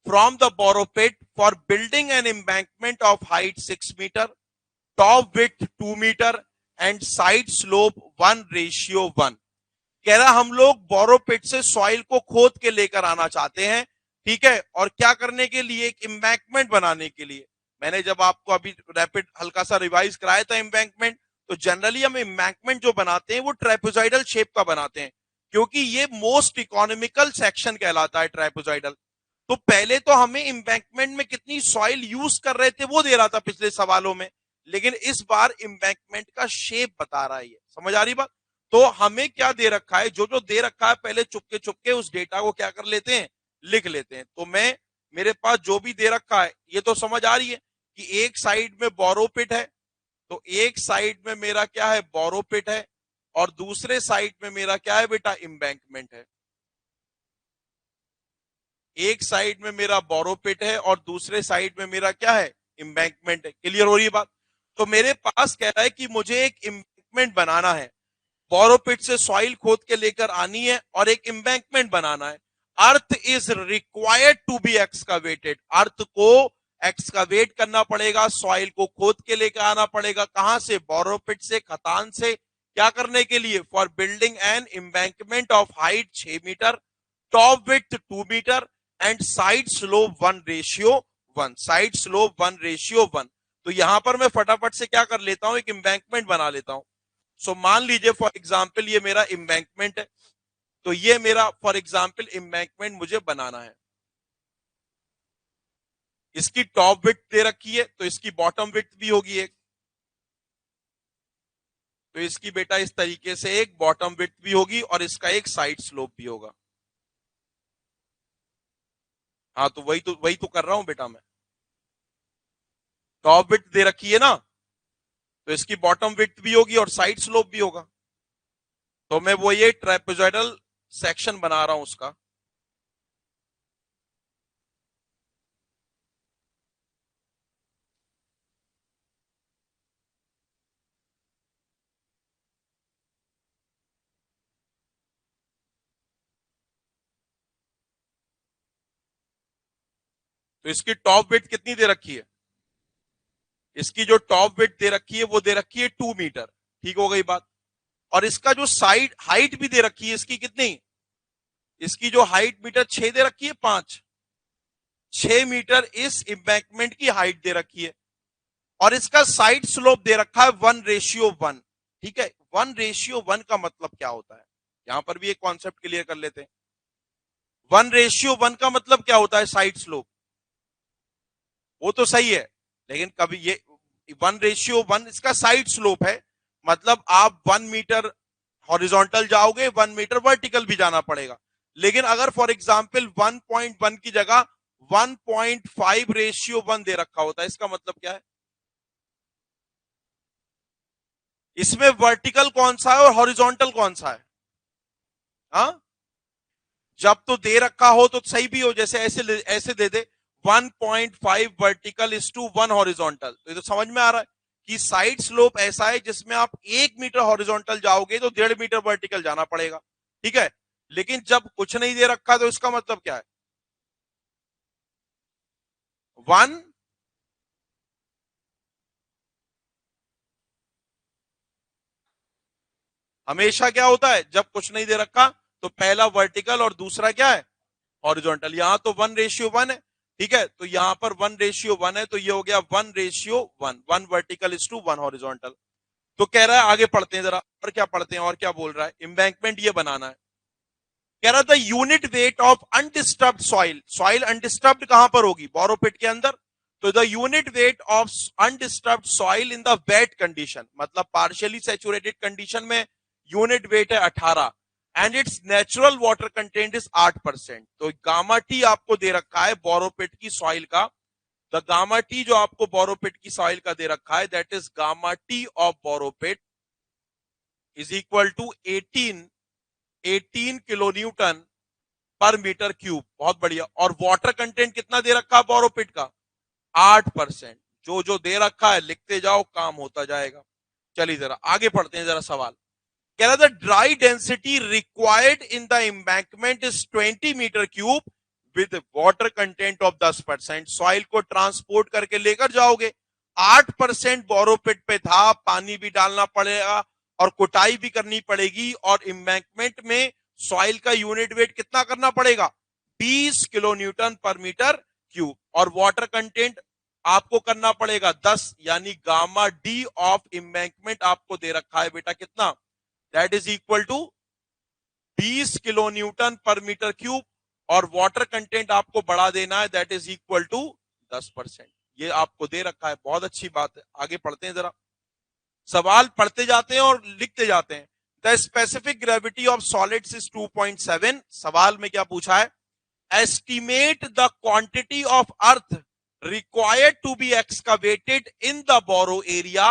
from the borrow pit for building an embankment of height 6 metre, top width 2 metre and side slope 1:1। कह रहा हम लोग बोरोपिट से सॉइल को खोद के लेकर आना चाहते हैं, ठीक है, और क्या करने के लिए, एक एम्बैंकमेंट बनाने के लिए। मैंने जब आपको अभी रैपिड हल्का सा रिवाइज कराया था एम्बैंकमेंट, तो जनरली हम एम्बैंकमेंट जो बनाते हैं वो ट्राइपोजाइडल शेप का बनाते हैं, क्योंकि ये मोस्ट इकोनॉमिकल सेक्शन कहलाता है ट्राइपोजाइडल। तो पहले तो हमें एम्बैंकमेंट में कितनी सॉइल यूज कर रहे थे वो दे रहा था पिछले सवालों में, लेकिन इस बार एम्बैंकमेंट का शेप बता रहा है ये। समझ आ रही बात? तो हमें क्या दे रखा है, जो जो दे रखा है पहले चुपके चुपके उस डेटा को क्या कर लेते हैं, लिख लेते हैं। तो मैं, मेरे पास जो भी दे रखा है ये तो समझ आ रही है कि एक साइड में बोरोपिट है, तो एक साइड में मेरा क्या है, बोरोपिट है, और दूसरे साइड में मेरा क्या है बेटा, एम्बैंकमेंट है। एक साइड में मेरा बोरोपिट है और दूसरे साइड में मेरा क्या है, एम्बैंकमेंट है। क्लियर हो रही है बात? तो मेरे पास कह रहा है कि मुझे एक एम्बैंकमेंट बनाना है, बोरोपिट से सॉइल खोद के लेकर आनी है और एक एम्बैंकमेंट बनाना है। Earth is required to be excavated, earth को एक्सकावेट करना पड़ेगा, सॉइल को खोद के लेकर आना पड़ेगा। कहां से? बोरोपिट से, खतान से। क्या करने के लिए? For building an embankment of height 6 metre, top width 2 metre and side slope 1:1, side slope 1:1। तो यहां पर मैं फटाफट से क्या कर लेता हूं, एक एम्बैंकमेंट बना लेता हूं। सो मान लीजिए फॉर एग्जाम्पल ये मेरा एम्बैंकमेंट है, तो ये मेरा फॉर एग्जाम्पल एम्बैंकमेंट मुझे बनाना है। इसकी टॉप विड्थ दे रखी है, तो इसकी बॉटम विड्थ भी होगी एक, तो इसकी बेटा इस तरीके से एक बॉटम विड्थ भी होगी और इसका एक साइड स्लोप भी होगा। हाँ, तो वही तो कर रहा हूं बेटा मैं। टॉप विड्थ दे रखी है ना, तो इसकी बॉटम विड्थ भी होगी और साइड स्लोप भी होगा। तो मैं वो ये ट्राइपोजाइडल सेक्शन बना रहा हूं उसका। तो इसकी टॉप विड्थ कितनी दे रखी है? इसकी जो टॉप विड्थ दे रखी है वो दे रखी है 2 मीटर। ठीक हो गई बात? और इसका जो साइड हाइट भी दे रखी है, इसकी कितनी, इसकी जो हाइट मीटर 6 दे रखी है, 6 मीटर इस एम्बैंकमेंट की हाइट दे रखी है, और इसका साइड स्लोप दे रखा है 1:1। ठीक है, 1:1 का मतलब क्या होता है, यहां पर भी एक कॉन्सेप्ट क्लियर कर लेते हैं। 1:1 का मतलब क्या होता है, साइड स्लोप। वो तो सही है, लेकिन कभी ये 1:1 इसका साइड स्लोप है, मतलब आप 1 मीटर हॉरिजॉन्टल जाओगे, 1 मीटर वर्टिकल भी जाना पड़ेगा। लेकिन अगर फॉर एग्जाम्पल 1.1 की जगह 1.5:1 दे रखा होता है, इसका मतलब क्या है, इसमें वर्टिकल कौन सा है और हॉरिजॉन्टल कौन सा है? हाँ, जब तो दे रखा हो तो सही भी हो, जैसे ऐसे दे दे 1.5 वर्टिकल इज टू 1 हॉरिजॉन्टल, तो ये तो समझ में आ रहा है कि साइड स्लोप ऐसा है जिसमें आप 1 मीटर हॉरिजॉन्टल जाओगे तो 1.5 मीटर वर्टिकल जाना पड़ेगा। ठीक है, लेकिन जब कुछ नहीं दे रखा तो इसका मतलब क्या है, 1, हमेशा क्या होता है जब कुछ नहीं दे रखा तो पहला वर्टिकल और दूसरा क्या है, हॉरिजॉन्टल। यहां तो 1:1 है, ठीक है, तो यहां पर 1:1 है, तो ये हो गया 1:1, 1 वर्टिकल इज टू 1 हॉरिजॉन्टल। तो कह रहा है आगे पढ़ते हैं जरा, और क्या पढ़ते हैं, और क्या बोल रहा है, एम्बैंकमेंट ये बनाना है। कह रहा था unit weight of undisturbed soil, soil undisturbed कहां पर होगी, बोरोपिट के अंदर, तो the unit weight of undisturbed soil in the wait condition, मतलब पार्शियली सैचुरेटेड कंडीशन में यूनिट वेट है 18 and it's natural water content is 8%। तो गामा टी आपको दे रखा है बोरोपिट की सॉइल का। द गामा टी जो आपको बोरोपिट की सॉइल का दे रखा है that is gamma T of borrow pit is equal to 18 kilo newton per metre cube. बहुत बढ़िया। और वाटर कंटेंट कितना दे रखा है बोरोपिट का? 8%। जो जो दे रखा है लिखते जाओ, काम होता जाएगा। चलिए जरा आगे पढ़ते हैं जरा सवाल। कह रहा था dry density required in the embankment is 20 metre cube with water content of 10%। Soil को ट्रांसपोर्ट करके लेकर जाओगे, 8% बोरोपिट पे था, पानी भी डालना पड़ेगा और कुटाई भी करनी पड़ेगी, और एम्बैंकमेंट में सॉइल का यूनिट वेट कितना करना पड़ेगा? 20 kilo newton per metre cube. और वाटर कंटेंट आपको करना पड़ेगा 10, यानी गामा डी ऑफ एम्बैंकमेंट आपको दे रखा है बेटा कितना? That is equal to 20 kilo newton per metre cube, और वाटर कंटेंट आपको बढ़ा देना है, दैट इज इक्वल टू 10%। ये आपको दे रखा है, बहुत अच्छी बात है। आगे पढ़ते हैं जरा, सवाल पढ़ते जाते हैं और लिखते जाते हैं। The specific gravity of solids is 2.7। सवाल में क्या पूछा है? Estimate the quantity of earth required to be excavated in the borrow area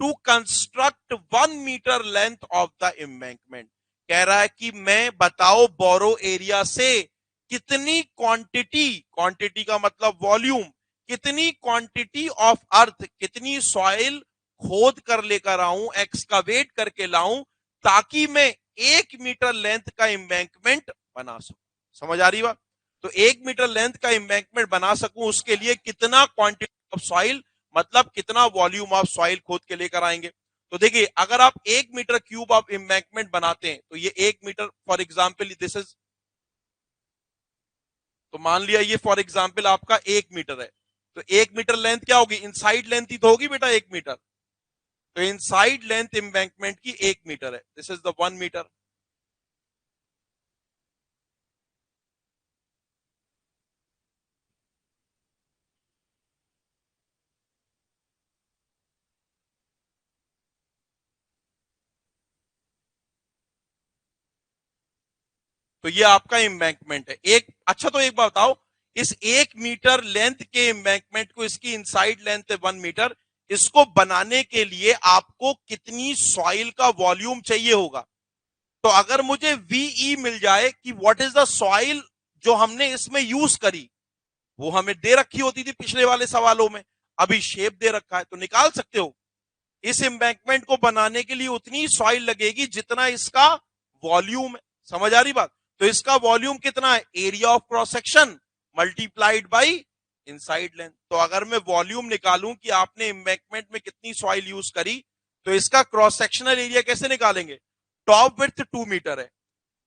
to construct 1 meter length of the embankment। कह रहा है कि मैं बताओ बोरो एरिया से कितनी क्वांटिटी, क्वांटिटी का मतलब वॉल्यूम, कितनी क्वांटिटी ऑफ अर्थ, कितनी सॉइल खोद कर लेकर आऊं, एक्सकावेट करके लाऊं, ताकि मैं 1 मीटर लेंथ का एम्बैंकमेंट बना सकूं। समझ आ रही बात? तो 1 मीटर लेंथ का एम्बैंकमेंट बना सकूं, उसके लिए कितना क्वांटिटी ऑफ सॉइल, मतलब कितना वॉल्यूम ऑफ सॉइल खोद के लेकर आएंगे। तो देखिए, अगर आप 1 मीटर क्यूब ऑफ एम्बैंकमेंट बनाते हैं तो ये 1 metre, for example this is, तो मान लिया ये फॉर एग्जांपल आपका 1 मीटर है, तो 1 मीटर लेंथ क्या होगी? इनसाइड लेंथ ही तो होगी बेटा 1 मीटर। तो इनसाइड लेंथ एम्बैंकमेंट की 1 मीटर है, दिस इज द 1 मीटर। तो ये आपका एम्बैंकमेंट है एक। अच्छा, तो एक बात बताओ, इस 1 मीटर लेंथ के एम्बैंकमेंट को, इसकी इनसाइड लेंथ है 1 मीटर, इसको बनाने के लिए आपको कितनी सॉइल का वॉल्यूम चाहिए होगा? तो अगर मुझे वीई मिल जाए कि व्हाट इज द सॉइल जो हमने इसमें यूज करी, वो हमें दे रखी होती थी पिछले वाले सवालों में, अभी शेप दे रखा है, तो निकाल सकते हो। इस एम्बैंकमेंट को बनाने के लिए उतनी सॉइल लगेगी जितना इसका वॉल्यूम है। समझ आ रही बात? तो इसका वॉल्यूम कितना है? Area of cross section multiplied by inside length. तो अगर मैं वॉल्यूम निकालूं कि आपने एम्बैंकमेंट में कितनी सॉइल यूज करी, तो इसका क्रॉस सेक्शनल एरिया कैसे निकालेंगे? टॉप विड्थ 2 मीटर है,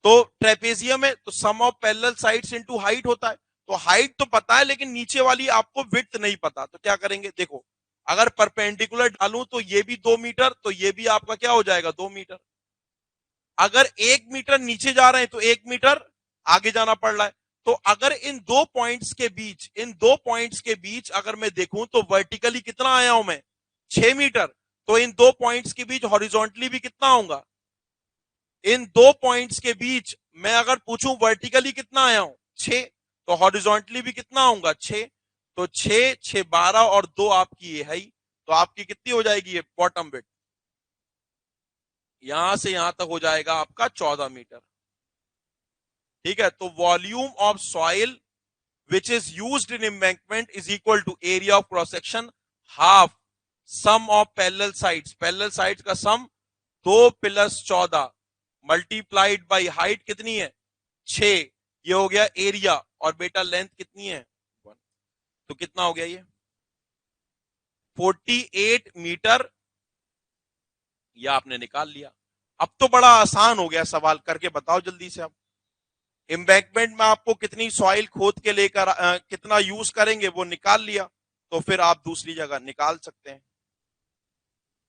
तो ट्रेपेजियम है, तो sum of parallel sides into height होता है। तो हाइट तो पता है, लेकिन नीचे वाली आपको विड्थ नहीं पता, तो क्या करेंगे? देखो, अगर परपेंडिकुलर डालूं तो ये भी 2 मीटर, तो ये भी आपका क्या हो जाएगा? 2 मीटर। अगर 1 मीटर नीचे जा रहे हैं तो 1 मीटर आगे जाना पड़ रहा है। तो अगर इन दो पॉइंट्स के बीच, अगर मैं देखूं तो वर्टिकली कितना आया हूं मैं? 6 मीटर। तो इन दो पॉइंट्स के बीच हॉरिजॉन्टली भी कितना आऊंगा? इन दो पॉइंट्स के बीच मैं अगर पूछूं वर्टिकली कितना आया हूं? 6। तो हॉरिजॉन्टली भी कितना आऊंगा? 6। तो 6 6 12 और 2 आपकी ये है ही। तो आपकी कितनी हो जाएगी ये बॉटम बिट? यहां से यहां तक हो जाएगा आपका 14 मीटर। ठीक है, तो volume of soil which is used in embankment is equal to area of cross section half sum of parallel sides, parallel sides का sum 2 plus 14 multiplied by height कितनी है? 6। ये हो गया एरिया, और बेटा लेंथ कितनी है? 1। तो कितना हो गया ये? 48 मीटर। ये आपने निकाल लिया। अब तो बड़ा आसान हो गया सवाल, करके बताओ जल्दी से। अब एम्बैंकमेंट में आपको कितनी सॉइल खोद के लेकर कितना यूज करेंगे वो निकाल लिया, तो फिर आप दूसरी जगह निकाल सकते हैं।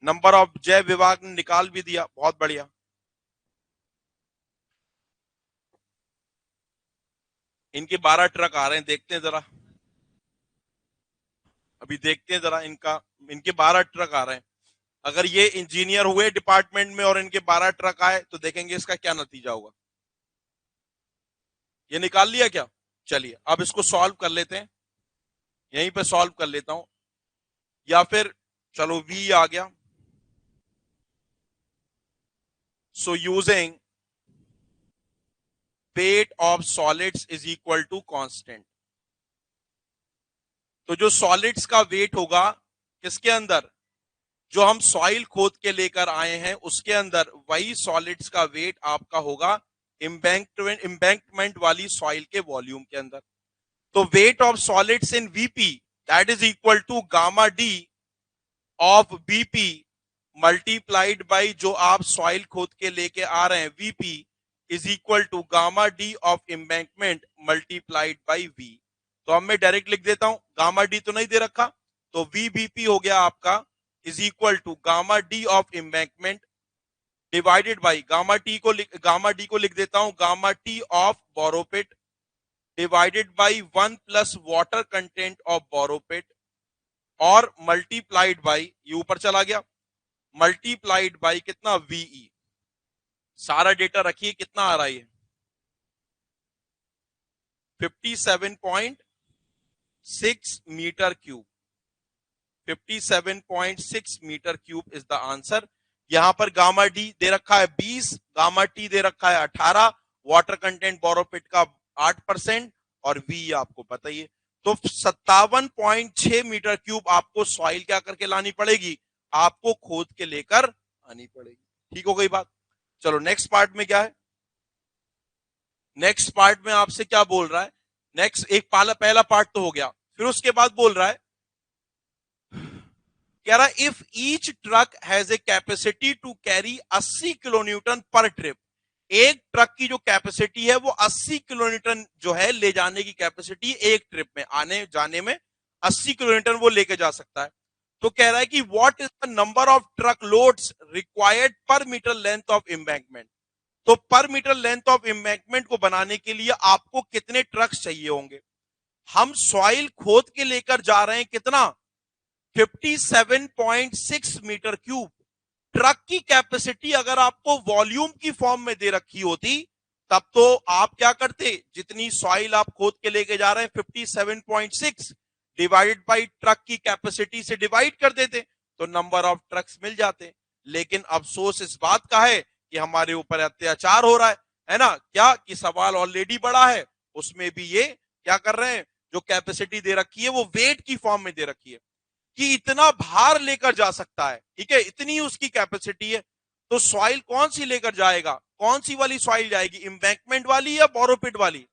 नंबर ऑफ जय विभाग ने निकाल भी दिया, बहुत बढ़िया। इनके 12 ट्रक आ रहे हैं, देखते हैं जरा। अभी देखते हैं जरा इनका, इनके 12 ट्रक आ रहे हैं। अगर ये इंजीनियर हुए डिपार्टमेंट में और इनके 12 ट्रक आए तो देखेंगे इसका क्या नतीजा होगा। ये निकाल लिया क्या? चलिए अब इसको सॉल्व कर लेते हैं, यहीं पे सॉल्व कर लेता हूं, या फिर चलो v आ गया। So using weight of solids is equal to constant, तो जो सॉलिड्स का वेट होगा किसके अंदर, जो हम सॉइल खोद के लेकर आए हैं उसके अंदर, वही सॉलिड्स का वेट आपका होगा इम्बैंकमेंट वाली सॉइल के वॉल्यूम के अंदर। तो weight of solids in VP that is equal to gamma D of BP multiplied by जो आप सॉइल खोद के लेके आ रहे हैं VP is equal to gamma D of embankment multiplied by V. तो अब मैं डायरेक्ट लिख देता हूं, गामा डी तो नहीं दे रखा, तो वी बीपी हो गया आपका is equal to gamma D of embankment divided by gamma D को लिख देता हूं gamma T of borrow pit divided by 1 plus water content of borrow pit और मल्टीप्लाइड बाई, ये ऊपर चला गया, मल्टीप्लाइड बाई कितना वीई। सारा डेटा रखिए कितना आ रहा है, 57.6 metre cube, 57.6 metre cube is the answer. यहां पर गामा डी दे रखा है 20, गामा टी दे रखा है 18, वाटर कंटेंट बोरोपिट का 8% और वी आपको पता ही है। तो 57.6 मीटर क्यूब आपको सॉइल क्या करके लानी पड़ेगी, आपको खोद के लेकर आनी पड़ेगी। ठीक हो गई बात। चलो नेक्स्ट पार्ट में क्या है, नेक्स्ट पार्ट में आपसे क्या बोल रहा है, नेक्स्ट एक पहला पार्ट तो हो गया, फिर उसके बाद बोल रहा है, कह रहा है if each truck has a capacity to carry 80 kilonewton per trip, एक ट्रक की जो कैपेसिटी है वो 80 किलोन्यूटन जो है ले जाने की कैपेसिटी, एक ट्रिप में आने जाने में 80 किलोमीटर वो लेके जा सकता है। तो कह रहा है कि what is the number of truck loads required पर मीटर लेंथ ऑफ एम्बैंकमेंट। तो पर मीटर लेंथ ऑफ एम्बैंकमेंट को बनाने के लिए आपको कितने ट्रक्स चाहिए होंगे। हम सॉइल खोद के लेकर जा रहे हैं कितना, 57.6 मीटर क्यूब। ट्रक की कैपेसिटी अगर आपको वॉल्यूम की फॉर्म में दे रखी होती तब तो आप क्या करते, जितनी सॉइल आप खोद के लेके जा रहे हैं 57.6 डिवाइडेड बाई ट्रक की कैपेसिटी से डिवाइड कर देते तो नंबर ऑफ ट्रक्स मिल जाते। लेकिन अफसोस इस बात का है कि हमारे ऊपर अत्याचार हो रहा है ना, क्या कि सवाल ऑलरेडी बड़ा है, उसमें भी ये क्या कर रहे हैं, जो कैपेसिटी दे रखी है वो वेट की फॉर्म में दे रखी है कि इतना भार लेकर जा सकता है, ठीक है, इतनी उसकी कैपेसिटी है। तो सॉइल कौन सी लेकर जाएगा, कौन सी वाली सॉइल जाएगी, एम्बैंकमेंट वाली या बोरोपिट वाली,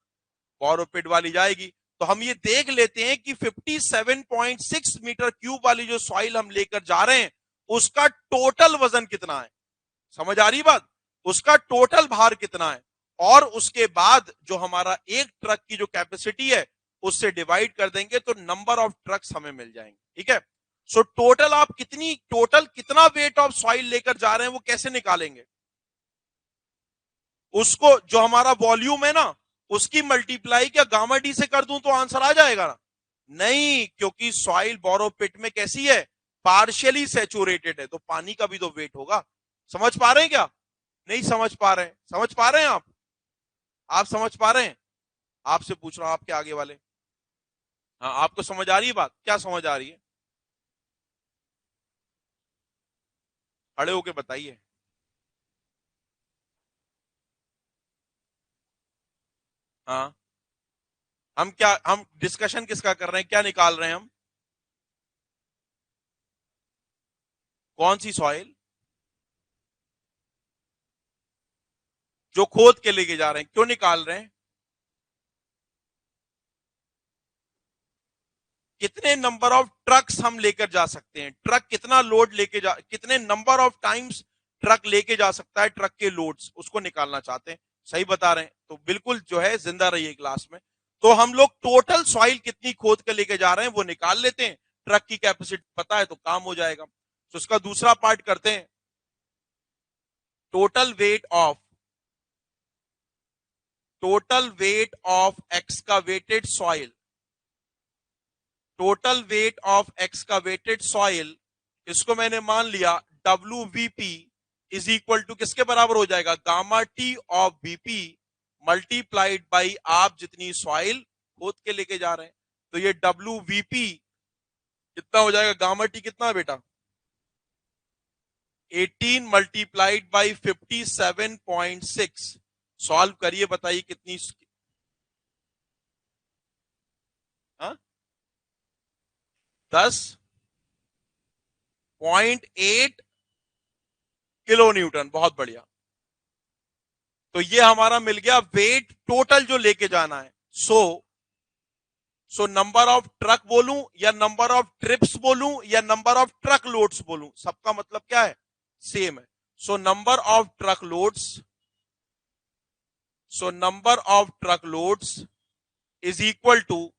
बोरोपिट वाली जाएगी। तो हम ये देख लेते हैं कि 57.6 मीटर क्यूब वाली जो सॉइल हम लेकर जा रहे हैं उसका टोटल वजन कितना है, समझ आ रही बात, उसका टोटल भार कितना है, और उसके बाद जो हमारा एक ट्रक की जो कैपेसिटी है उससे डिवाइड कर देंगे तो नंबर ऑफ ट्रक्स हमें मिल जाएंगे। ठीक है, सो टोटल आप टोटल कितना वेट ऑफ सॉइल लेकर जा रहे हैं वो कैसे निकालेंगे, उसको जो हमारा वॉल्यूम है ना उसकी मल्टीप्लाई क्या गामा डी से कर दूं तो आंसर आ जाएगा ना, नहीं, क्योंकि सॉइल बोरोपिट में कैसी है, पार्शियली सैचुरेटेड है, तो पानी का भी तो वेट होगा। समझ पा रहे हैं क्या, नहीं समझ पा रहे हैं, समझ पा रहे हैं आप समझ पा रहे हैं, आपसे पूछ रहा हूं आपके आगे वाले, हाँ आपको समझ आ रही है बात, क्या समझ आ रही है, खड़े होके बताइए। हाँ हम डिस्कशन किसका कर रहे हैं, क्या निकाल रहे हैं हम, कौन सी सॉइल, जो खोद के लेके जा रहे हैं, क्यों निकाल रहे हैं, कितने नंबर ऑफ ट्रक्स हम लेकर जा सकते हैं, ट्रक कितना लोड लेके जा, कितने नंबर ऑफ टाइम्स ट्रक लेके जा सकता है, ट्रक के लोड्स उसको निकालना चाहते हैं। सही बता रहे हैं, तो बिल्कुल जो है जिंदा रहिए क्लास में। तो हम लोग टोटल सॉइल कितनी खोद के लेके जा रहे हैं वो निकाल लेते हैं, ट्रक की कैपेसिटी पता है तो काम हो जाएगा। तो उसका दूसरा पार्ट करते हैं, total weight of एक्सकावेटेड soil, total weight of एक्सकावेटेड soil, इसको मैंने मान लिया WVP इज इक्वल टू किसके बराबर हो जाएगा, gamma T of VP multiplied by आप जितनी सॉइल खोद के लेके जा रहे हैं। तो ये WVP कितना हो जाएगा, गामा टी कितना बेटा, 18 मल्टीप्लाइड बाई 57.6। सॉल्व करिए, बताइए कितनी, हाँ 10.8 किलो न्यूटन, बहुत बढ़िया। तो ये हमारा मिल गया वेट टोटल जो लेके जाना है। सो नंबर ऑफ ट्रक बोलूं या नंबर ऑफ ट्रिप्स बोलूं या नंबर ऑफ ट्रक लोड्स बोलूं, सबका मतलब क्या है, सेम है। So number of truck loads, so number of truck loads is equal to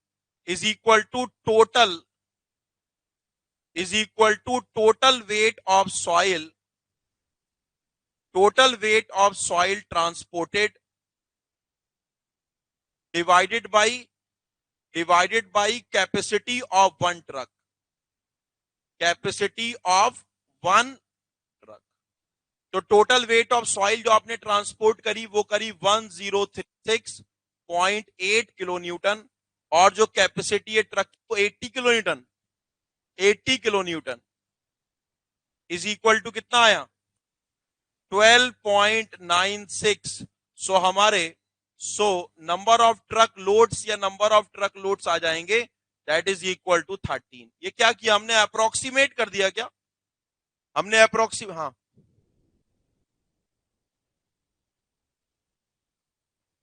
total, is equal to total weight of soil, total weight of soil transported divided by capacity of one truck, capacity of one truck. तो टोटल वेट ऑफ सॉइल जो आपने ट्रांसपोर्ट करी वो करी 1036.8 किलो न्यूटन, और जो कैपेसिटी है ट्रक को 80 kilo newton, 80 kilo newton is equal to कितना आया, 12.96। So number of truck loads या नंबर ऑफ ट्रक लोड्स आ जाएंगे दैट इज इक्वल टू 13। ये क्या किया हमने, अप्रोक्सीमेट कर दिया क्या, हमने हाँ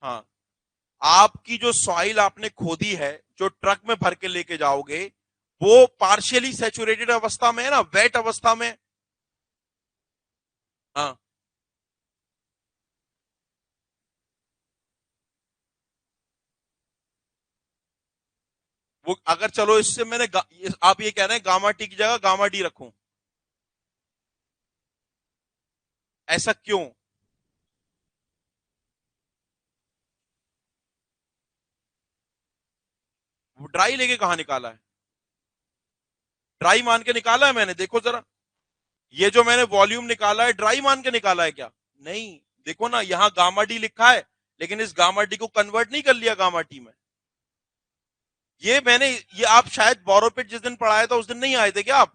हाँ, आपकी जो सॉइल आपने खोदी है जो ट्रक में भर के लेके जाओगे वो पार्शियली सैचुरेटेड अवस्था में है ना, वेट अवस्था में। हाँ वो अगर चलो इससे आप ये कह रहे हैं गामा टी की जगह गामा डी रखूं, ऐसा क्यों, ड्राई लेके कहां निकाला है, ड्राई मान के निकाला है मैंने, देखो जरा, ये जो मैंने वॉल्यूम निकाला है ड्राई मान के निकाला है क्या, नहीं, देखो ना यहां गामा डी लिखा है लेकिन इस गामा डी को कन्वर्ट नहीं कर लिया गामा टी में। ये आप शायद बोरोपिट जिस दिन पढ़ाया था उस दिन नहीं आए थे क्या आप,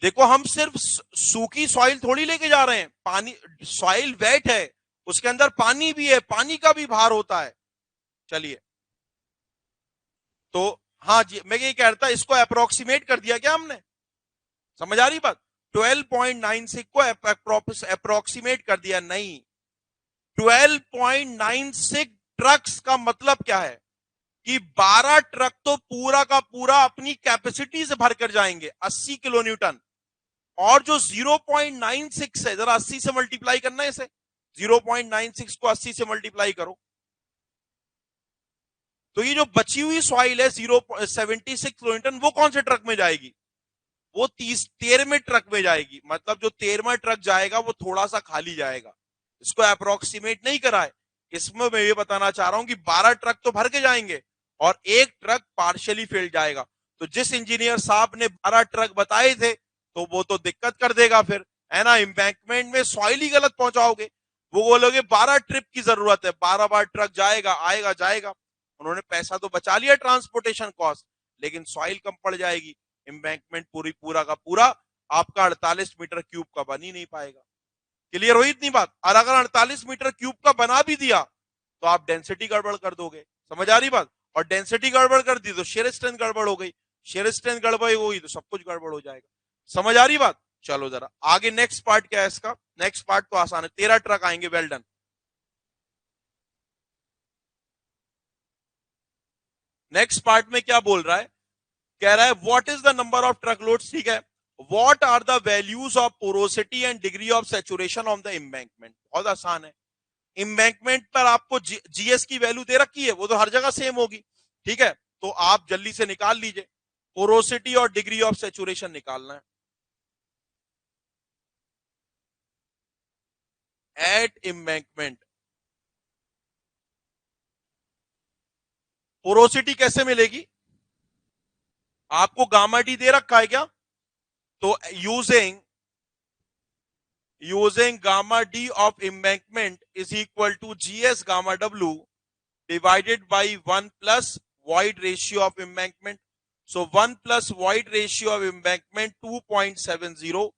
देखो हम सिर्फ सूखी सॉइल थोड़ी लेके जा रहे हैं, पानी, सॉइल वेट है, उसके अंदर पानी भी है, पानी का भी भार होता है। चलिए, तो हाँ जी, मैं ये कह रहा था इसको अप्रोक्सीमेट कर दिया क्या हमने, समझ आ रही बात, 12.96 को अप्रोक्सीमेट कर दिया, नहीं, 12.96 ट्रक्स का मतलब क्या है कि 12 ट्रक तो पूरा का पूरा अपनी कैपेसिटी से भरकर जाएंगे 80 किलो न्यूटन, और जो 0.96 है, जरा 80 से मल्टीप्लाई करना है इसे, 0.96 को 80 से मल्टीप्लाई करो, तो ये जो बची हुई सॉइल है 0.76 किलो न्यूटन वो कौन से ट्रक में जाएगी, वो 13वें ट्रक में जाएगी, मतलब जो 13वां ट्रक जाएगा वो थोड़ा सा खाली जाएगा, इसको अप्रोक्सीमेट नहीं करा है। इसमें मैं ये बताना चाह रहा हूं कि 12 ट्रक तो भर के जाएंगे और एक ट्रक पार्शियली फेल जाएगा। तो जिस इंजीनियर साहब ने 12 ट्रक बताए थे तो वो तो दिक्कत कर देगा फिर, है ना, एम्बैंकमेंट में सॉइल ही गलत पहुंचाओगे, वो बोलोगे 12 ट्रिप की जरूरत है, 12 बार ट्रक जाएगा आएगा जाएगा, उन्होंने पैसा तो बचा लिया ट्रांसपोर्टेशन कॉस्ट, लेकिन सॉइल कम पड़ जाएगी, एम्बैंकमेंट पूरा का पूरा आपका 48 मीटर क्यूब का बन ही नहीं पाएगा। क्लियर हुई इतनी बात, और अगर 48 मीटर क्यूब का बना भी दिया तो आप डेंसिटी गड़बड़ कर दोगे, समझ आ रही बात, और डेंसिटी गड़बड़ कर दी तो शेयर स्ट्रेंथ गड़बड़ हो गई, शेयर स्ट्रेंथ गड़बड़ होगी तो सब कुछ गड़बड़ हो जाएगा, समझ आ रही बात। चलो जरा आगे नेक्स्ट पार्ट क्या है इसका, नेक्स्ट पार्ट तो आसान है, 13 ट्रक आएंगे, वेल डन। नेक्स्ट पार्ट में क्या बोल रहा है, कह रहा है what is the number of truck loads, ठीक है, what are the values of porosity and degree of saturation on the embankment, बहुत आसान है, एम्बैंकमेंट पर आपको जीएस की वैल्यू दे रखी है, वो तो हर जगह सेम होगी, ठीक है, तो आप जल्दी से निकाल लीजिए, पोरोसिटी और डिग्री ऑफ सैचुरेशन निकालना है एट एम्बैंकमेंट। पोरोसिटी कैसे मिलेगी, आपको गामा डी दे रखा है क्या, तो using gamma d of embankment is equal to GS gamma W divided by 1 plus void ratio of embankment. So 1 plus void ratio of embankment 2.70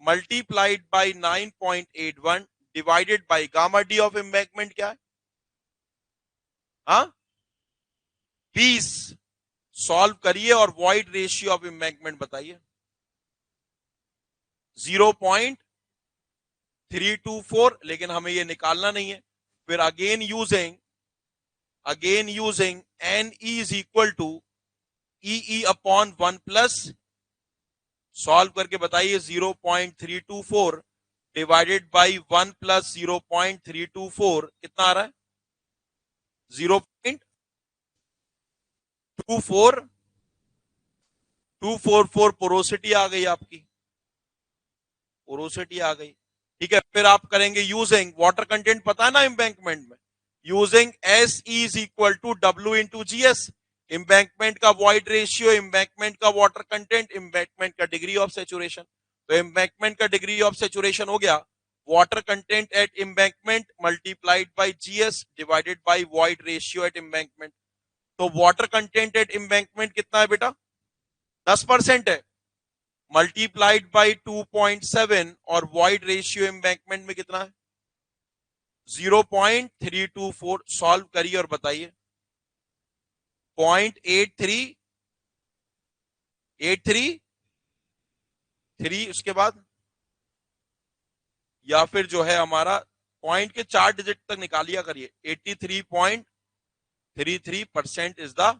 multiplied by 9.81 divided by gamma d of embankment क्या है? हाँ 20. सॉल्व करिए और void ratio of embankment बताइए. 0.324, लेकिन हमें ये निकालना नहीं है. फिर again using n e is equal to e upon 1 plus, solve करके बताइए 0.324 डिवाइडेड बाई 1 प्लस 0.324 कितना आ रहा है? 0.244 पोरोसिटी आ गई आपकी, पोरोसिटी आ गई. ठीक है, फिर आप करेंगे यूजिंग वाटर कंटेंट पता है ना एम्बैंकमेंट में, using S is equal to W into GS. Embankment का वॉइड रेशियो, एम्बैंकमेंट का वाटर कंटेंट, एम्बैंकमेंट का डिग्री ऑफ सैचुरेशन. तो एम्बैंकमेंट का डिग्री ऑफ सैचुरेशन हो गया water content at embankment multiplied by GS divided by void ratio at embankment. तो वाटर कंटेंट एट एम्बैंकमेंट कितना है बेटा? 10% है, मल्टीप्लाइड बाई 2.7 और वॉइड रेशियो एम्बैंकमेंट में कितना है? 0.324. सॉल्व करिए और बताइए. 0.83833, उसके बाद या फिर जो है हमारा पॉइंट के 4 डिजिट तक निकालिया करिए. 83.33% इज द.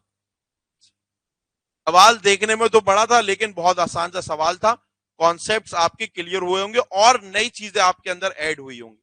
सवाल देखने में तो बड़ा था लेकिन बहुत आसान सा सवाल था. कॉन्सेप्ट्स आपके क्लियर हुए होंगे और नई चीजें आपके अंदर ऐड हुई होंगी.